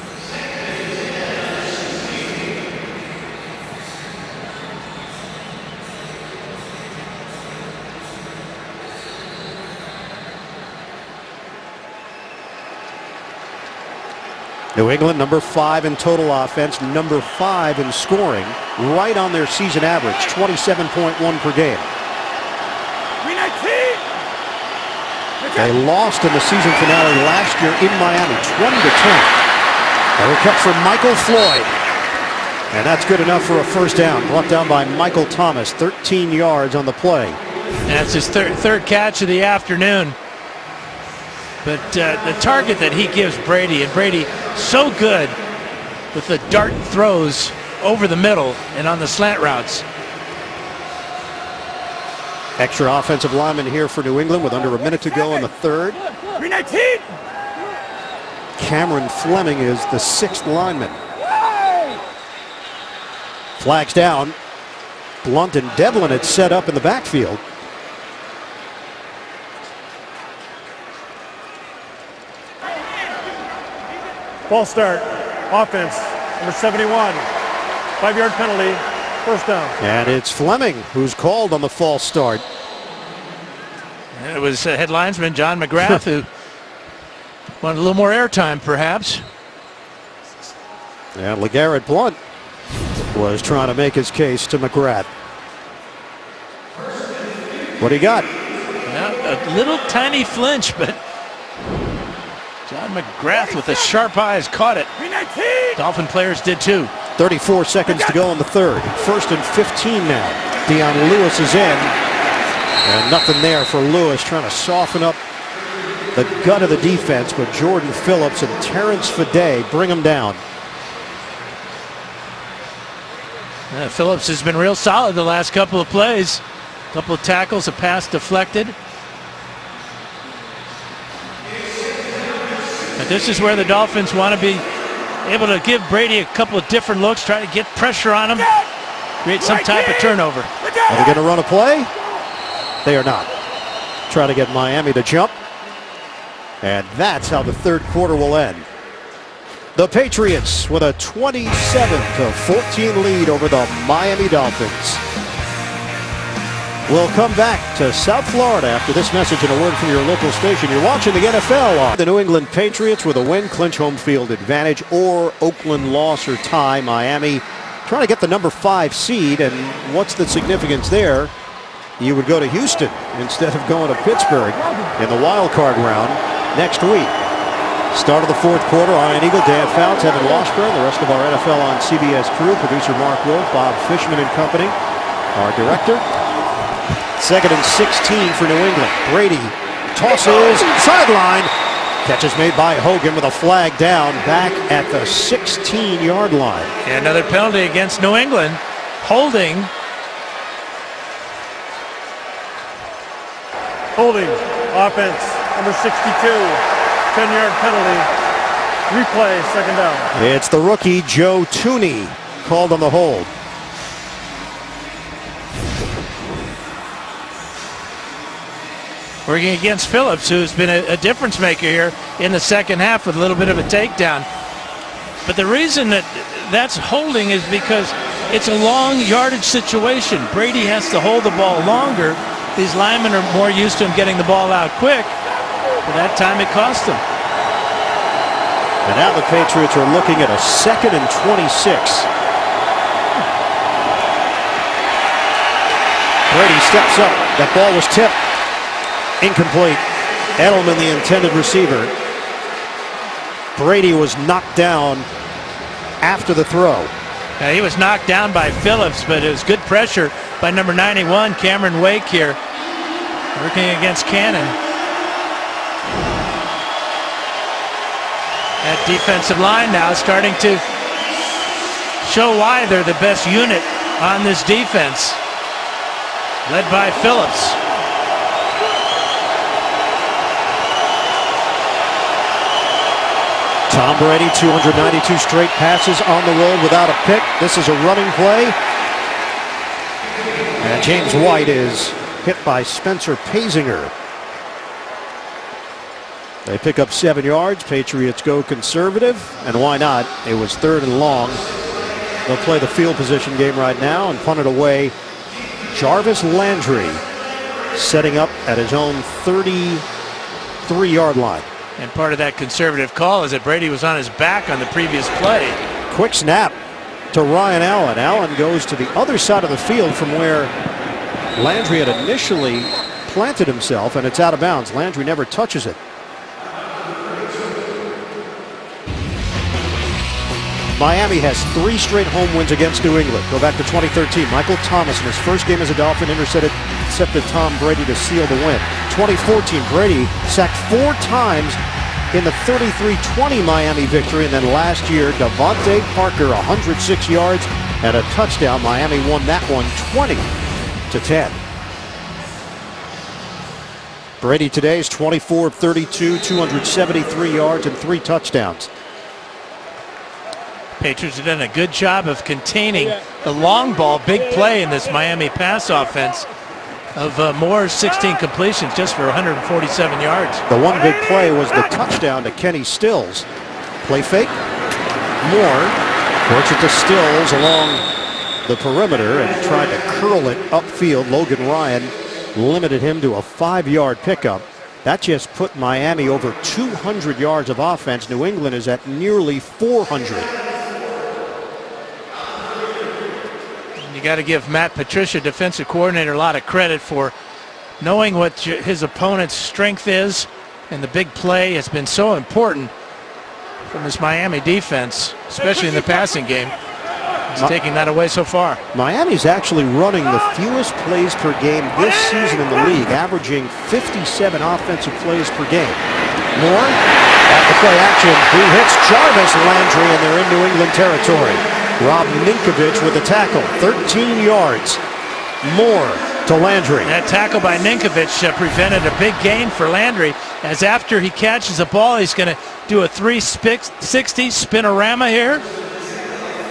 New England, number 5 in total offense, number 5 in scoring, right on their season average, 27.1 per game. They lost in the season finale last year in Miami, 20-10. They kept for Michael Floyd. And that's good enough for a 1st down, brought down by Michael Thomas, 13 yards on the play.
That's his third catch of the afternoon. But the target that he gives Brady, and Brady so good with the dart throws over the middle and on the slant routes.
Extra offensive lineman here for New England with under a minute to go in the third. Cameron Fleming is the 6th lineman. Flags down. Blunt and Devlin had set up in the backfield.
False start. Offense. Number 71. 5-yard penalty. 1st down.
And it's Fleming who's called on the false start.
And it was headlinesman John McGrath who wanted a little more airtime, perhaps.
And LeGarrette Blount was trying to make his case to McGrath. What do you got?
A little tiny flinch, but John McGrath with the sharp eyes caught it. Dolphin players did too.
34 seconds to go in the third. 1st and 15 now. Dion Lewis is in. And nothing there for Lewis, trying to soften up the gut of the defense, but Jordan Phillips and Terrence Fede bring him down.
Phillips has been real solid the last couple of plays. A couple of tackles, a pass deflected. But this is where the Dolphins want to be able to give Brady a couple of different looks, try to get pressure on him, create some type of turnover.
Are they going to run a play? They are not. Try to get Miami to jump. And that's how the third quarter will end. The Patriots with a 27-14 lead over the Miami Dolphins. We'll come back to South Florida after this message and a word from your local station. You're watching the NFL on the New England Patriots with a win, clinch home field advantage, or Oakland loss or tie. Miami trying to get the number 5 seed, and what's the significance there? You would go to Houston instead of going to Pittsburgh in the wild card round next week. Start of the fourth quarter. Iron Eagle, Dan Fouts, Evan Washburn, the rest of our NFL on CBS crew, producer Mark Wolf, Bob Fishman and company, our director. 2nd and 16 for New England. Brady tosses sideline. Catch is made by Hogan with a flag down back at the 16-yard line.
And another penalty against New England. Holding.
Holding. Offense. Number 62. 10-yard penalty. Replay. 2nd down.
It's the rookie Joe Tooney called on the hold.
Working against Phillips, who's been a difference maker here in the second half with a little bit of a takedown. But the reason that's holding is because it's a long yardage situation. Brady has to hold the ball longer. These linemen are more used to him getting the ball out quick. But that time it cost them.
And now the Patriots are looking at a 2nd and 26. Brady steps up. That ball was tipped. Incomplete. Edelman, the intended receiver. Brady was knocked down after the throw.
Now, he was knocked down by Phillips, but it was good pressure by number 91, Cameron Wake here, working against Cannon. That defensive line now starting to show why they're the best unit on this defense, led by Phillips.
Tom Brady, 292 straight passes on the road without a pick. This is a running play. And James White is hit by Spencer Pasinger. They pick up 7 yards. Patriots go conservative. And why not? It was 3rd and long. They'll play the field position game right now and punt it away. Jarvis Landry setting up at his own 33-yard line.
And part of that conservative call is that Brady was on his back on the previous play.
Quick snap to Ryan Allen. Allen goes to the other side of the field from where Landry had initially planted himself, and it's out of bounds. Landry never touches it. Miami has 3 straight home wins against New England. Go back to 2013. Michael Thomas in his first game as a Dolphin intercepted Tom Brady to seal the win. 2014, Brady sacked 4 times in the 33-20 Miami victory. And then last year, Devontae Parker, 106 yards and a touchdown. Miami won that one 20-10. Brady today is 24 of 32, 273 yards and 3 touchdowns.
Patriots have done a good job of containing the long ball, big play in this Miami pass offense of Moore's 16 completions just for 147 yards.
The one big play was the touchdown to Kenny Stills. Play fake. Moore works it to Stills along the perimeter and tried to curl it upfield. Logan Ryan limited him to a 5-yard pickup. That just put Miami over 200 yards of offense. New England is at nearly 400.
You got to give Matt Patricia, defensive coordinator, a lot of credit for knowing what his opponent's strength is, and the big play has been so important from this Miami defense, especially in the passing game. He's taking that away so far.
Miami's actually running the fewest plays per game this season in the league, averaging 57 offensive plays per game. Moore at the play action. He hits Jarvis Landry, and they're in New England territory. Rob Ninkovich with the tackle, 13 yards. Moore to Landry.
That tackle by Ninkovich prevented a big gain for Landry, as after he catches the ball, he's going to do a 360 spinorama here.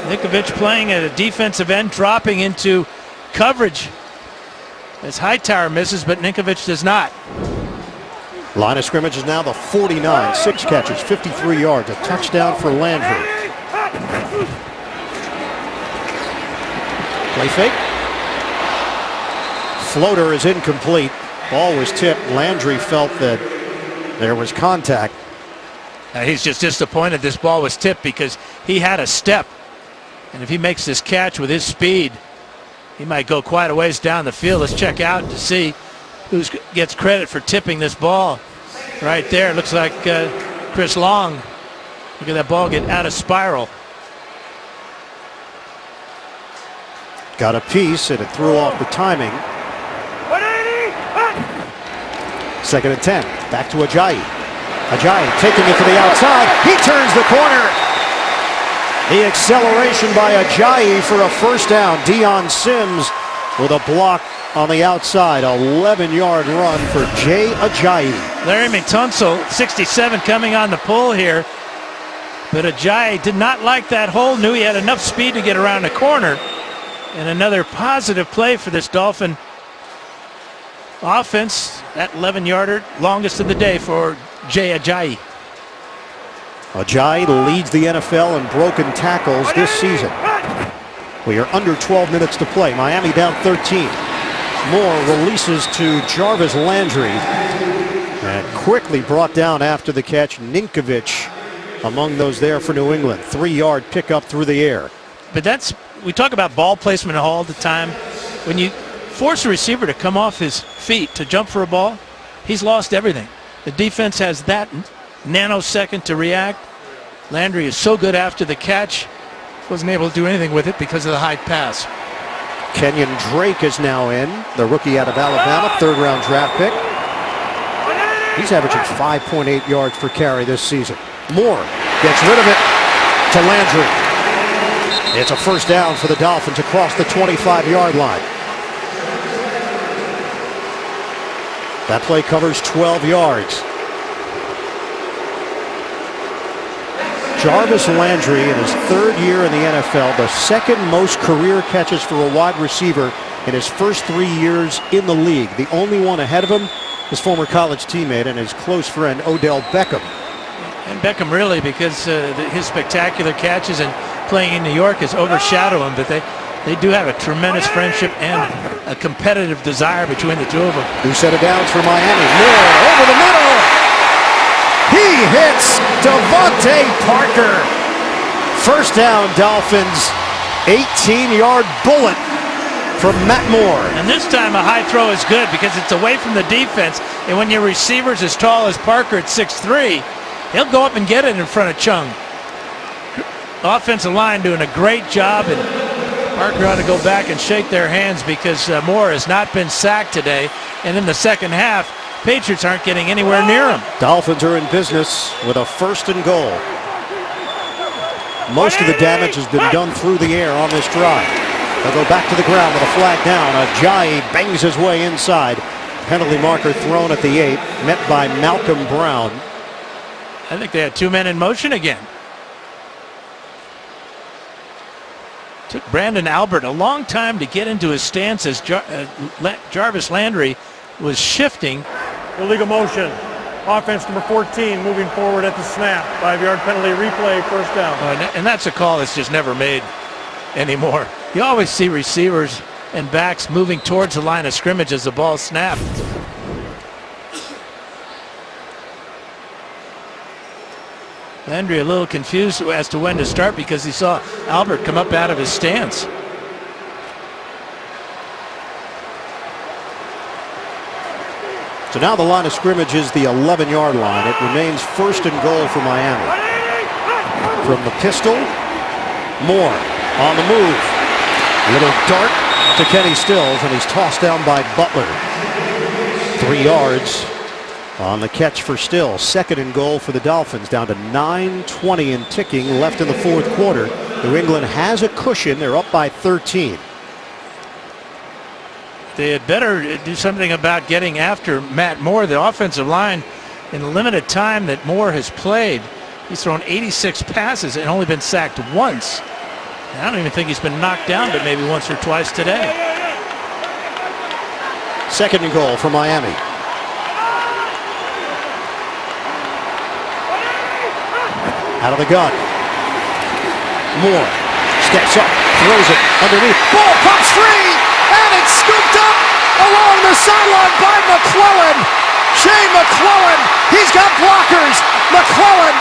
Ninkovich playing at a defensive end, dropping into coverage as Hightower misses, but Ninkovich does not.
Line of scrimmage is now the 49. 6 catches, 53 yards, a touchdown for Landry. Play fake. Floater is incomplete. Ball was tipped. Landry felt that there was contact.
He's just disappointed this ball was tipped because he had a step. And if he makes this catch with his speed, he might go quite a ways down the field. Let's check out to see who gets credit for tipping this ball. Right there, it looks like Chris Long. Look at that ball get out of spiral.
Got a piece, and it threw off the timing. 2nd and 10. Back to Ajayi. Ajayi taking it to the outside. He turns the corner. The acceleration by Ajayi for a first down. Deion Sims with a block on the outside. 11-yard run for Jay Ajayi.
Larry McTunsell, 67, coming on the pull here. But Ajayi did not like that hole. Knew he had enough speed to get around the corner. And another positive play for this Dolphin offense. That 11-yarder, longest of the day for Jay Ajayi.
Ajayi leads the NFL in broken tackles this season. We are under 12 minutes to play. Miami down 13. Moore releases to Jarvis Landry. And quickly brought down after the catch. Ninkovich among those there for New England. 3-yard pickup through the air.
But we talk about ball placement all the time. When you force a receiver to come off his feet to jump for a ball, he's lost everything. The defense has that nanosecond to react. Landry is so good after the catch. Wasn't able to do anything with it because of the high pass.
Kenyon Drake is now in. The rookie out of Alabama, 3rd-round draft pick. He's averaging 5.8 yards per carry this season. Moore gets rid of it to Landry. It's a first down for the Dolphins across the 25-yard line. That play covers 12 yards. Jarvis Landry, in his 3rd year in the NFL, the 2nd most career catches for a wide receiver in his first 3 years in the league. The only one ahead of him, his former college teammate and his close friend Odell Beckham.
And Beckham really, because his spectacular catches and playing in New York has overshadowed him, but they do have a tremendous friendship and a competitive desire between the two of them.
2 set of downs for Miami. Moore over the middle. He hits Devontae Parker. First down, Dolphins. 18-yard bullet from Matt Moore.
And this time a high throw is good because it's away from the defense. And when your receiver's as tall as Parker at 6'3", he'll go up and get it in front of Chung. Offensive line doing a great job, and Parker ought to go back and shake their hands because Moore has not been sacked today. And in the second half, Patriots aren't getting anywhere near him.
Dolphins are in business with a 1st and goal. Most of the damage has been done through the air on this drive. They'll go back to the ground with a flag down. Ajayi bangs his way inside. Penalty marker thrown at the 8, met by Malcolm Brown.
I think they had 2 men in motion again. Took Brandon Albert a long time to get into his stance as Jarvis Landry was shifting.
Illegal motion. Offense number 14 moving forward at the snap. 5-yard penalty replay, first down.
And that's a call that's just never made anymore. You always see receivers and backs moving towards the line of scrimmage as the ball snapped. Landry a little confused as to when to start because he saw Albert come up out of his stance.
So now the line of scrimmage is the 11-yard line. It remains first and goal for Miami. From the pistol, Moore on the move. Little dart to Kenny Stills, and he's tossed down by Butler. 3 yards on the catch for Stills. Second and goal for the Dolphins, down to 9:20 and ticking left in the fourth quarter. New England has a cushion. They're up by 13.
They had better do something about getting after Matt Moore, the offensive line, in the limited time that Moore has played. He's thrown 86 passes and only been sacked once. And I don't even think he's been knocked down, but maybe once or twice today.
Second and goal for Miami. Out of the gun. Moore steps up, throws it underneath. Ball comes free, and it's scooped up along the sideline by McClellan. Shea McClellan, he's got blockers. McClellan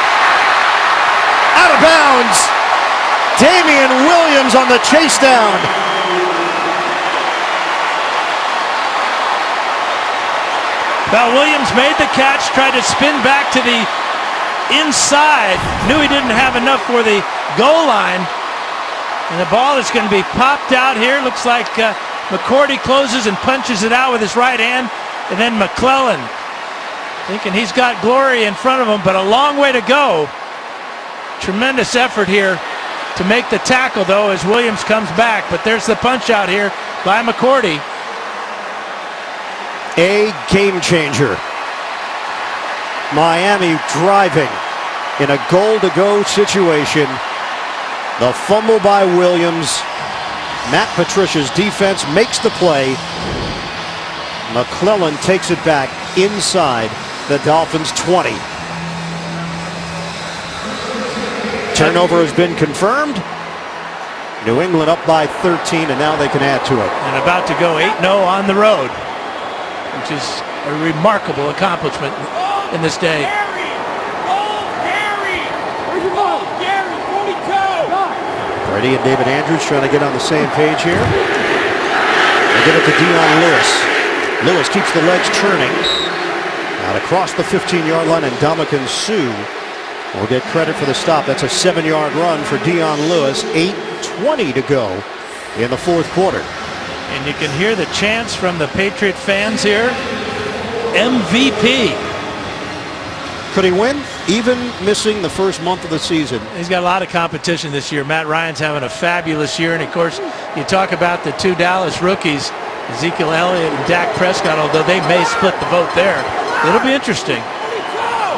out of bounds. Damian Williams on the chase down.
Well, Williams made the catch, tried to spin back to the inside, knew he didn't have enough for the goal line, and the ball is going to be popped out here. Looks like McCourty closes and punches it out with his right hand, and then McClellan thinking he's got glory in front of him, but a long way to go. Tremendous effort here to make the tackle, though, as Williams comes back, but there's the punch out here by McCourty.
A game changer. Miami driving in a goal-to-go situation. The fumble by Williams. Matt Patricia's defense makes the play. McClellan takes it back inside the Dolphins' 20. Turnover has been confirmed. New England up by 13, and now they can add to it.
And about to go 8-0 on the road, which is a remarkable accomplishment in this day.
Brady and David Andrews trying to get on the same page here. They give it to Dion Lewis. Lewis keeps the legs churning. Out across the 15-yard line, and Ndamukong Suh will get credit for the stop. That's a 7-yard run for Dion Lewis. 8:20 to go in the fourth quarter.
And you can hear the chants from the Patriot fans here. MVP.
Could he win, even missing the first month of the season?
He's got a lot of competition this year. Matt Ryan's having a fabulous year. And, of course, you talk about the two Dallas rookies, Ezekiel Elliott and Dak Prescott, although they may split the vote there. It'll be interesting.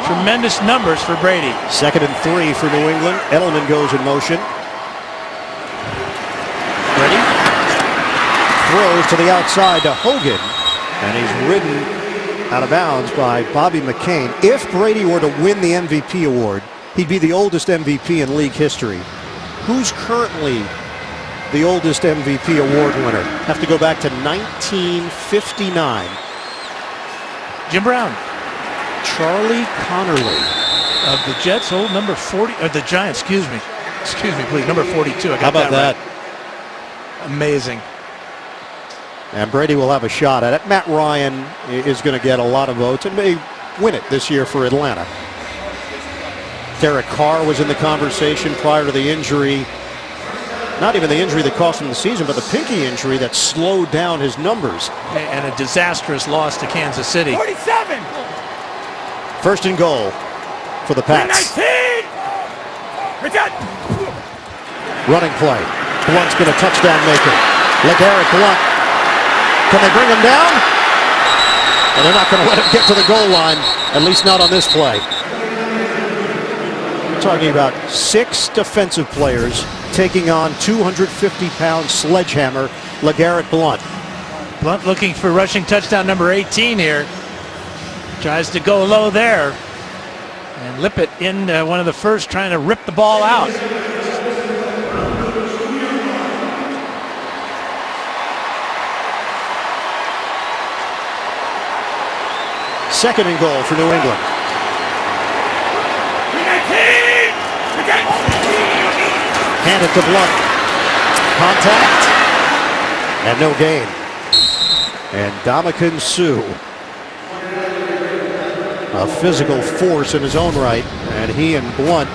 Tremendous numbers for Brady.
2nd and 3 for New England. Edelman goes in motion. Brady throws to the outside to Hogan, and he's ridden out of bounds by Bobby McCain. If Brady were to win the MVP award, he'd be the oldest MVP in league history. Who's currently the oldest MVP award winner? Have to go back to 1959.
Jim Brown.
Charlie Connerly.
Of the Jets, old number 40, or the Giants, excuse me, please, number 42. I got
How about that?
Right. Amazing.
And Brady will have a shot at it. Matt Ryan is going to get a lot of votes and may win it this year for Atlanta. Derek Carr was in the conversation prior to the injury. Not even the injury that cost him the season, but the pinky injury that slowed down his numbers.
And a disastrous loss to Kansas City.
47!
First and goal for the Pats.
19!
Running play. Blunt's been a touchdown maker. LeGarrette Blunt. Can they bring him down? And they're not going to let him get to the goal line, at least not on this play. We're talking about 6 defensive players taking on 250-pound sledgehammer LeGarrette Blunt.
Blunt looking for rushing touchdown number 18 here. Tries to go low there. And Lippett in one of the first, trying to rip the ball out.
Second and goal for New England. Handed to Blunt. Contact. And no gain. And Ndamukong Suh a physical force in his own right, and he and Blunt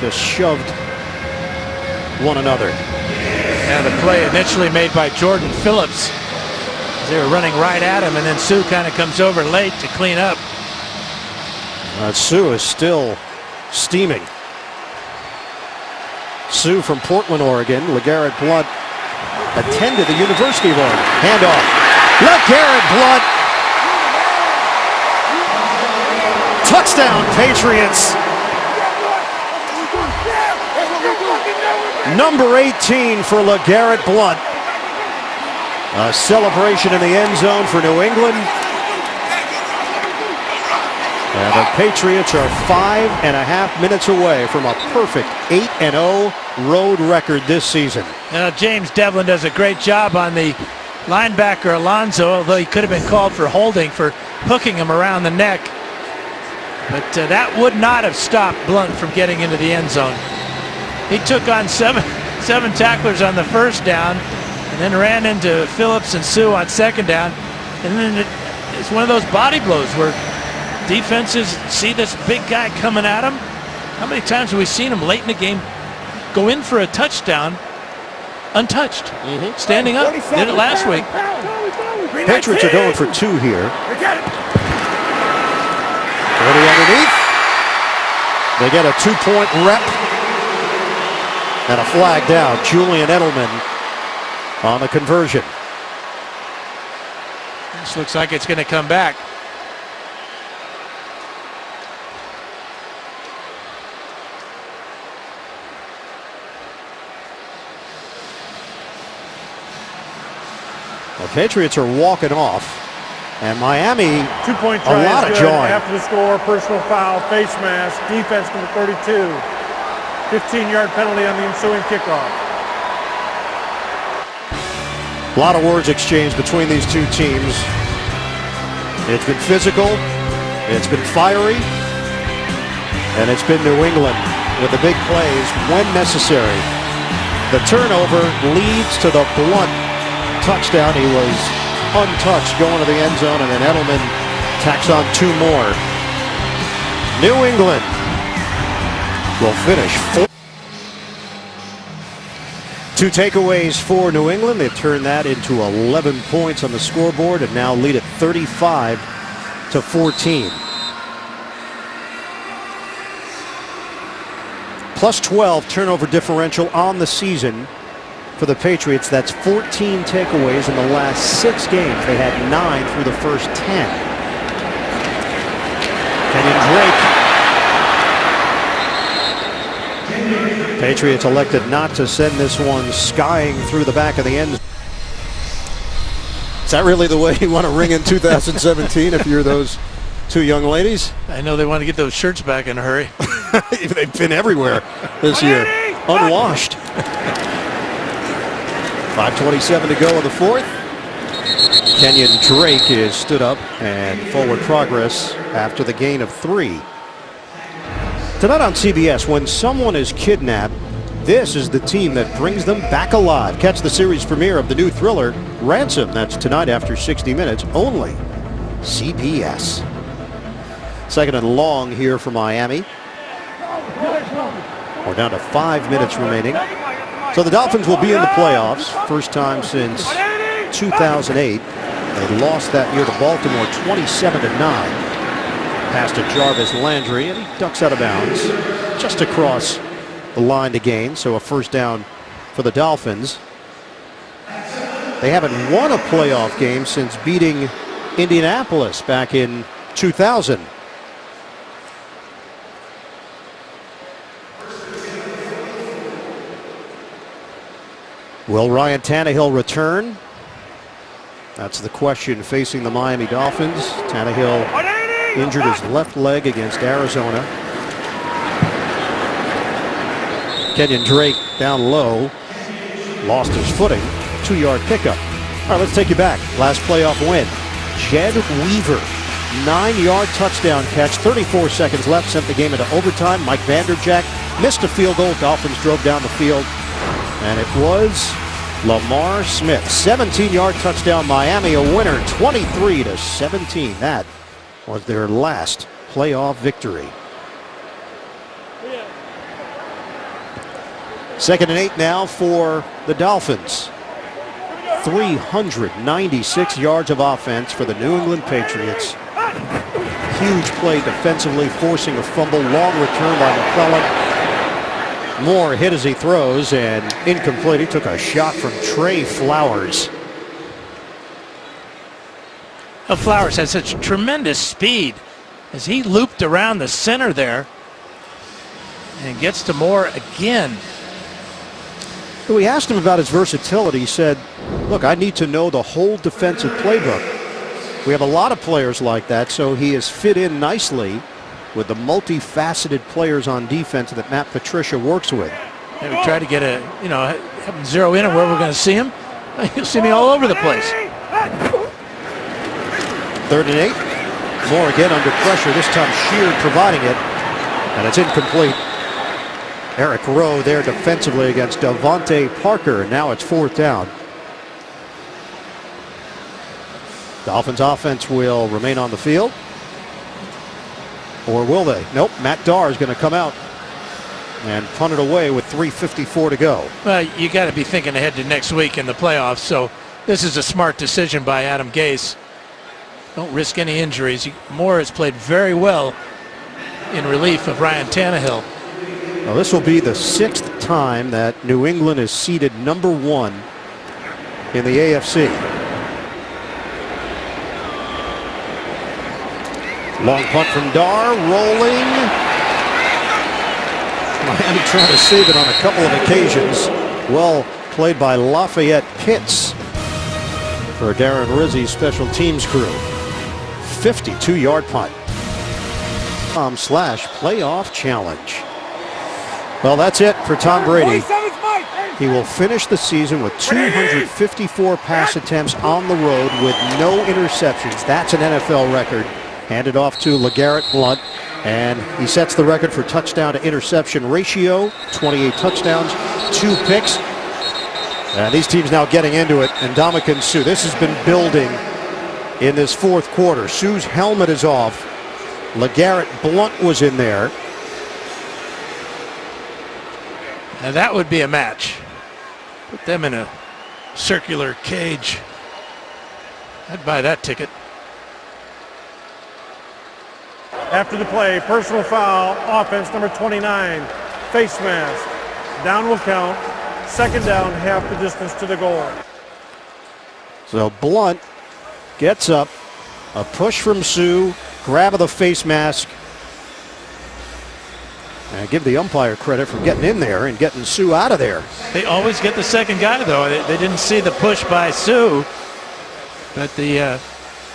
just shoved one another.
And the play initially made by Jordan Phillips. They were running right at him, and then Sue kind of comes over late to clean up.
Sue is still steaming. Sue from Portland, Oregon. LeGarrette Blunt attended the University of Oregon. Handoff. LeGarrette Blunt. Touchdown, Patriots. Number 18 for LeGarrette Blunt. A celebration in the end zone for New England. And the Patriots are 5.5 minutes away from a perfect 8-0 road record this season.
James Devlin does a great job on the linebacker Alonso, although he could have been called for holding for hooking him around the neck. But that would not have stopped Blunt from getting into the end zone. He took on seven tacklers on the first down and then ran into Phillips and Sue on second down. And then it's one of those body blows where defenses see this big guy coming at him. How many times have we seen him late in the game go in for a touchdown untouched, standing up? Did it last week.
Patriots are going for 2 here. 40 underneath. They get a 2-point rep and a flag down. Julian Edelman on the conversion.
This looks like it's going to come back.
The Patriots are walking off, and Miami,
2-point
a
try
lot of
is good.
jawing.
After the score, personal foul, face mask, defense number 32. 15-yard penalty on the ensuing kickoff.
A lot of words exchanged between these two teams. It's been physical, it's been fiery, and it's been New England with the big plays when necessary. The turnover leads to the Blunt touchdown. He was untouched going to the end zone, and then Edelman tacks on 2 more. New England will finish 4. 2 takeaways for New England. They've turned that into 11 points on the scoreboard and now lead at 35-14. Plus 12 turnover differential on the season for the Patriots. That's 14 takeaways in the last 6 games. They had 9 through the first 10. Kenyon Drake. Patriots elected not to send this one skying through the back of the end. Is that really the way you want to ring in 2017 if you're those 2 young ladies?
I know they want to get those shirts back in a hurry.
They've been everywhere this year. Unwashed. 5:27 to go in the 4th. Kenyon Drake is stood up and forward progress after the gain of 3. Tonight on CBS, when someone is kidnapped, this is the team that brings them back alive. Catch the series premiere of the new thriller, Ransom. That's tonight after 60 minutes, only CBS. 2nd and long here for Miami. We're down to 5 minutes remaining. So the Dolphins will be in the playoffs. First time since 2008. They lost that year to Baltimore 27-9. Pass to Jarvis Landry, and he ducks out of bounds just across the line to gain. So a first down for the Dolphins. They haven't won a playoff game since beating Indianapolis back in 2000. Will Ryan Tannehill return? That's the question facing the Miami Dolphins. Tannehill injured his left leg against Arizona. Kenyon Drake down low. Lost his footing. 2-yard pickup. All right, let's take you back. Last playoff win. Jed Weaver. 9-yard touchdown catch. 34 seconds left. Sent the game into overtime. Mike Vanderjagt missed a field goal. Dolphins drove down the field. And it was Lamar Smith. 17-yard touchdown. Miami a winner. 23-17. That was their last playoff victory. 2nd and 8 now for the Dolphins. 396 yards of offense for the New England Patriots. Huge play defensively, forcing a fumble. Long return by McClellan. Moore hit as he throws and incomplete. He took a shot from Trey Flowers.
Flowers has such tremendous speed as he looped around the center there and gets to Moore again.
We asked him about his versatility. He said, look, I need to know the whole defensive playbook. We have a lot of players like that, so he has fit in nicely with the multifaceted players on defense that Matt Patricia works with.
And we try to get have him zero in on where we're going to see him. You'll see me all over the place.
3rd and 8. Moore again under pressure, this time Sheard providing it, and it's incomplete. Eric Rowe there defensively against Devontae Parker, and now it's 4th down. Dolphins offense will remain on the field. Or will they? Nope, Matt Darr is going to come out and punt it away with 3:54 to go.
Well, you got to be thinking ahead to next week in the playoffs, so this is a smart decision by Adam Gase. Don't risk any injuries. Moore has played very well in relief of Ryan Tannehill.
Well, this will be the 6th time that New England is seeded number 1 in the AFC. Long punt from Darr, rolling. Miami trying to save it on a couple of occasions. Well played by Lafayette Pitts for Darren Rizzi's special teams crew. 52-yard punt. /playoff challenge. Well, that's it for Tom Brady. He will finish the season with 254 pass attempts on the road with no interceptions. That's an NFL record. Handed off to LeGarrette Blount, and he sets the record for touchdown to interception ratio. 28 touchdowns, 2 picks. And these teams now getting into it. And Ndamukong Suh, this has been building in this 4th quarter. Suh's helmet is off. LeGarrette Blount was in there.
And that would be a match. Put them in a circular cage. I'd buy that ticket.
After the play, personal foul, offense number 29, face mask. Down will count. 2nd down, half the distance to the goal.
So Blount gets up, a push from Suh, grab of the face mask. And give the umpire credit for getting in there and getting Suh out of there.
They always get the second guy, though. They didn't see the push by Suh, but the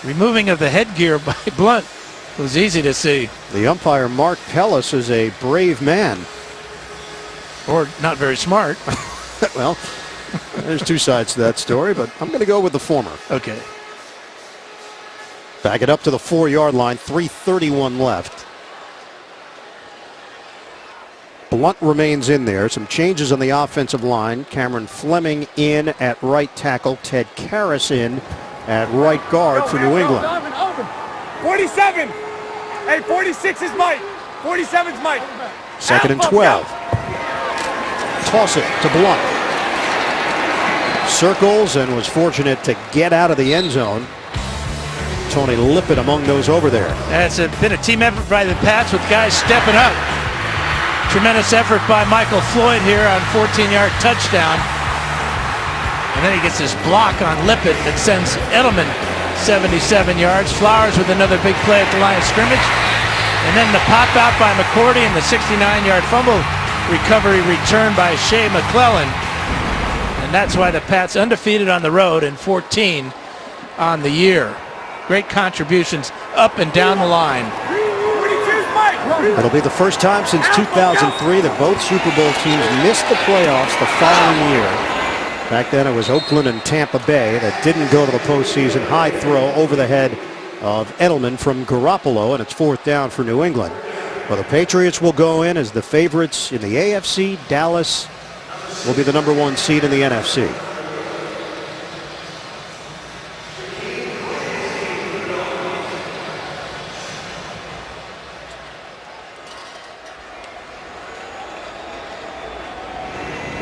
removing of the headgear by Blount was easy to see.
The umpire, Mark Pellis, is a brave man.
Or not very smart.
Well, there's 2 sides to that story, but I'm going to go with the former.
Okay.
Back it up to the 4-yard line, 3:31 left. Blount remains in there. Some changes on the offensive line. Cameron Fleming in at right tackle. Ted Karras in at right guard for New England.
47. Hey, 46 is Mike. 47's Mike.
2nd and 12. Toss it to Blount. Circles and was fortunate to get out of the end zone. Tony Lippett among those over there.
That's been a team effort by the Pats with guys stepping up. Tremendous effort by Michael Floyd here on 14-yard touchdown. And then he gets his block on Lippett that sends Edelman 77 yards. Flowers with another big play at the line of scrimmage. And then the pop out by McCourty and the 69-yard fumble recovery return by Shea McClellan. And that's why the Pats undefeated on the road and 14 on the year. Great contributions up and down the line.
It'll be the first time since 2003 that both Super Bowl teams missed the playoffs the following year. Back then it was Oakland and Tampa Bay that didn't go to the postseason. High throw over the head of Edelman from Garoppolo, and it's 4th down for New England. Well, the Patriots will go in as the favorites in the AFC. Dallas will be the number 1 seed in the NFC.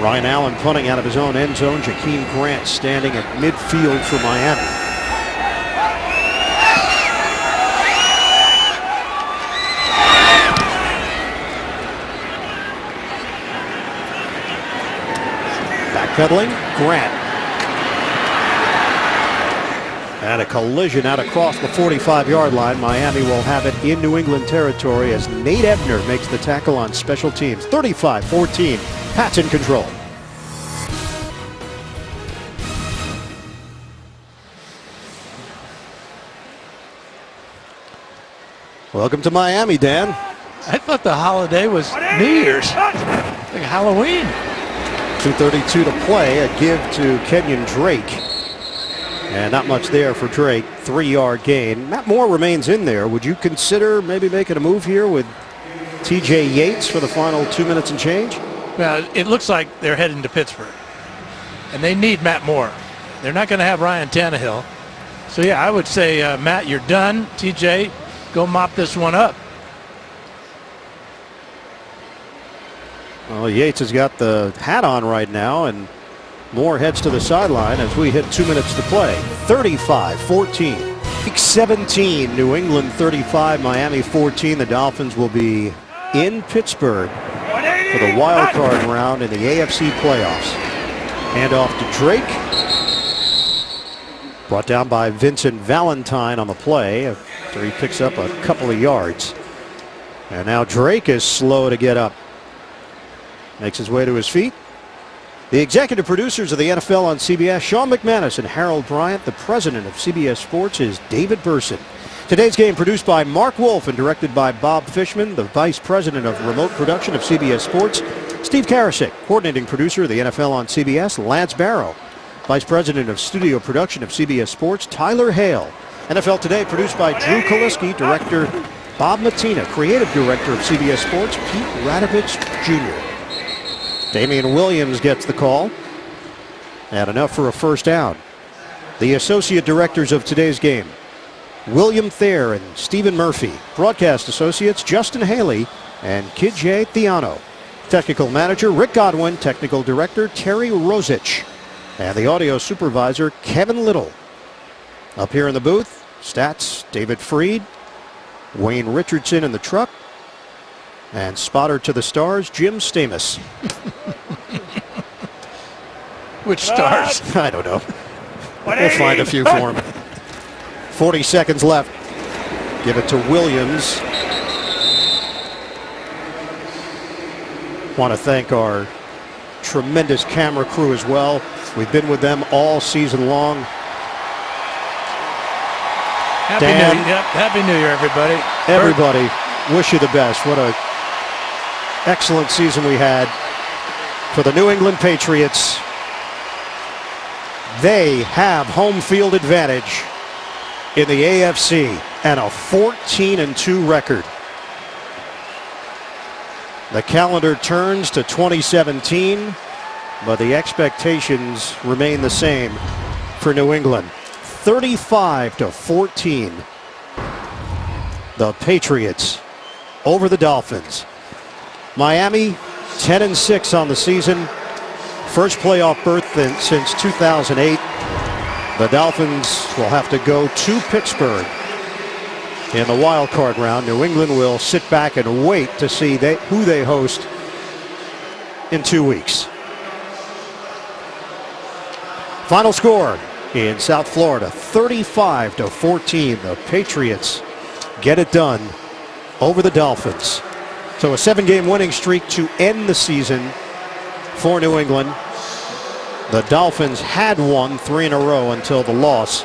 Ryan Allen punting out of his own end zone. Jakeem Grant standing at midfield for Miami. Backpedaling, Grant. And a collision out across the 45-yard line. Miami will have it in New England territory as Nate Ebner makes the tackle on special teams. 35-14. Pats in control. Welcome to Miami, Dan.
I thought the holiday was New Year's, like Halloween.
2:32 to play. A give to Kenyon Drake. And not much there for Drake. 3-yard gain. Matt Moore remains in there. Would you consider maybe making a move here with T.J. Yates for the final 2 minutes and change?
Well, it looks like they're heading to Pittsburgh. And they need Matt Moore. They're not going to have Ryan Tannehill. So, yeah, I would say, Matt, you're done. T.J., go mop this one up.
Well, Yates has got the hat on right now, and Moore heads to the sideline as we hit 2 minutes to play. 35-14. Week 17, New England 35, Miami 14. The Dolphins will be in Pittsburgh for the wild card round in the AFC playoffs. Hand off to Drake. Brought down by Vincent Valentine on the play after he picks up a couple of yards. And now Drake is slow to get up. Makes his way to his feet. The executive producers of the NFL on CBS, Sean McManus and Harold Bryant. The president of CBS Sports is David Burson. Today's game produced by Mark Wolf and directed by Bob Fishman. The vice president of remote production of CBS Sports, Steve Karasik. Coordinating producer of the NFL on CBS, Lance Barrow. Vice president of studio production of CBS Sports, Tyler Hale. NFL Today produced by Drew Kaliski. Director Bob Matina. Creative director of CBS Sports, Pete Radovich Jr. Damian Williams gets the call. And enough for a first down. The associate directors of today's game, William Thayer and Stephen Murphy. Broadcast associates, Justin Haley and Kijay Theano. Technical manager, Rick Godwin. Technical director, Terry Rosich. And the audio supervisor, Kevin Little. Up here in the booth, stats, David Freed, Wayne Richardson in the truck, and spotter to the stars, Jim Stamus.
Which stars?
I don't know. We'll find a few for him. 40 seconds left. Give it to Williams. Want to thank our tremendous camera crew as well. We've been with them all season long.
Happy New Year, everybody.
Everybody, wish you the best. What a excellent season we had for the New England Patriots. They have home field advantage in the AFC and a 14-2 record. The calendar turns to 2017, but the expectations remain the same for New England. 35-14. The Patriots over the Dolphins. Miami 10-6 on the season. First playoff berth since 2008. The Dolphins will have to go to Pittsburgh in the wild card round. New England will sit back and wait to see who they host in 2 weeks. Final score in South Florida, 35-14. The Patriots get it done over the Dolphins. So a 7-game winning streak to end the season for New England. The Dolphins had won 3 in a row until the loss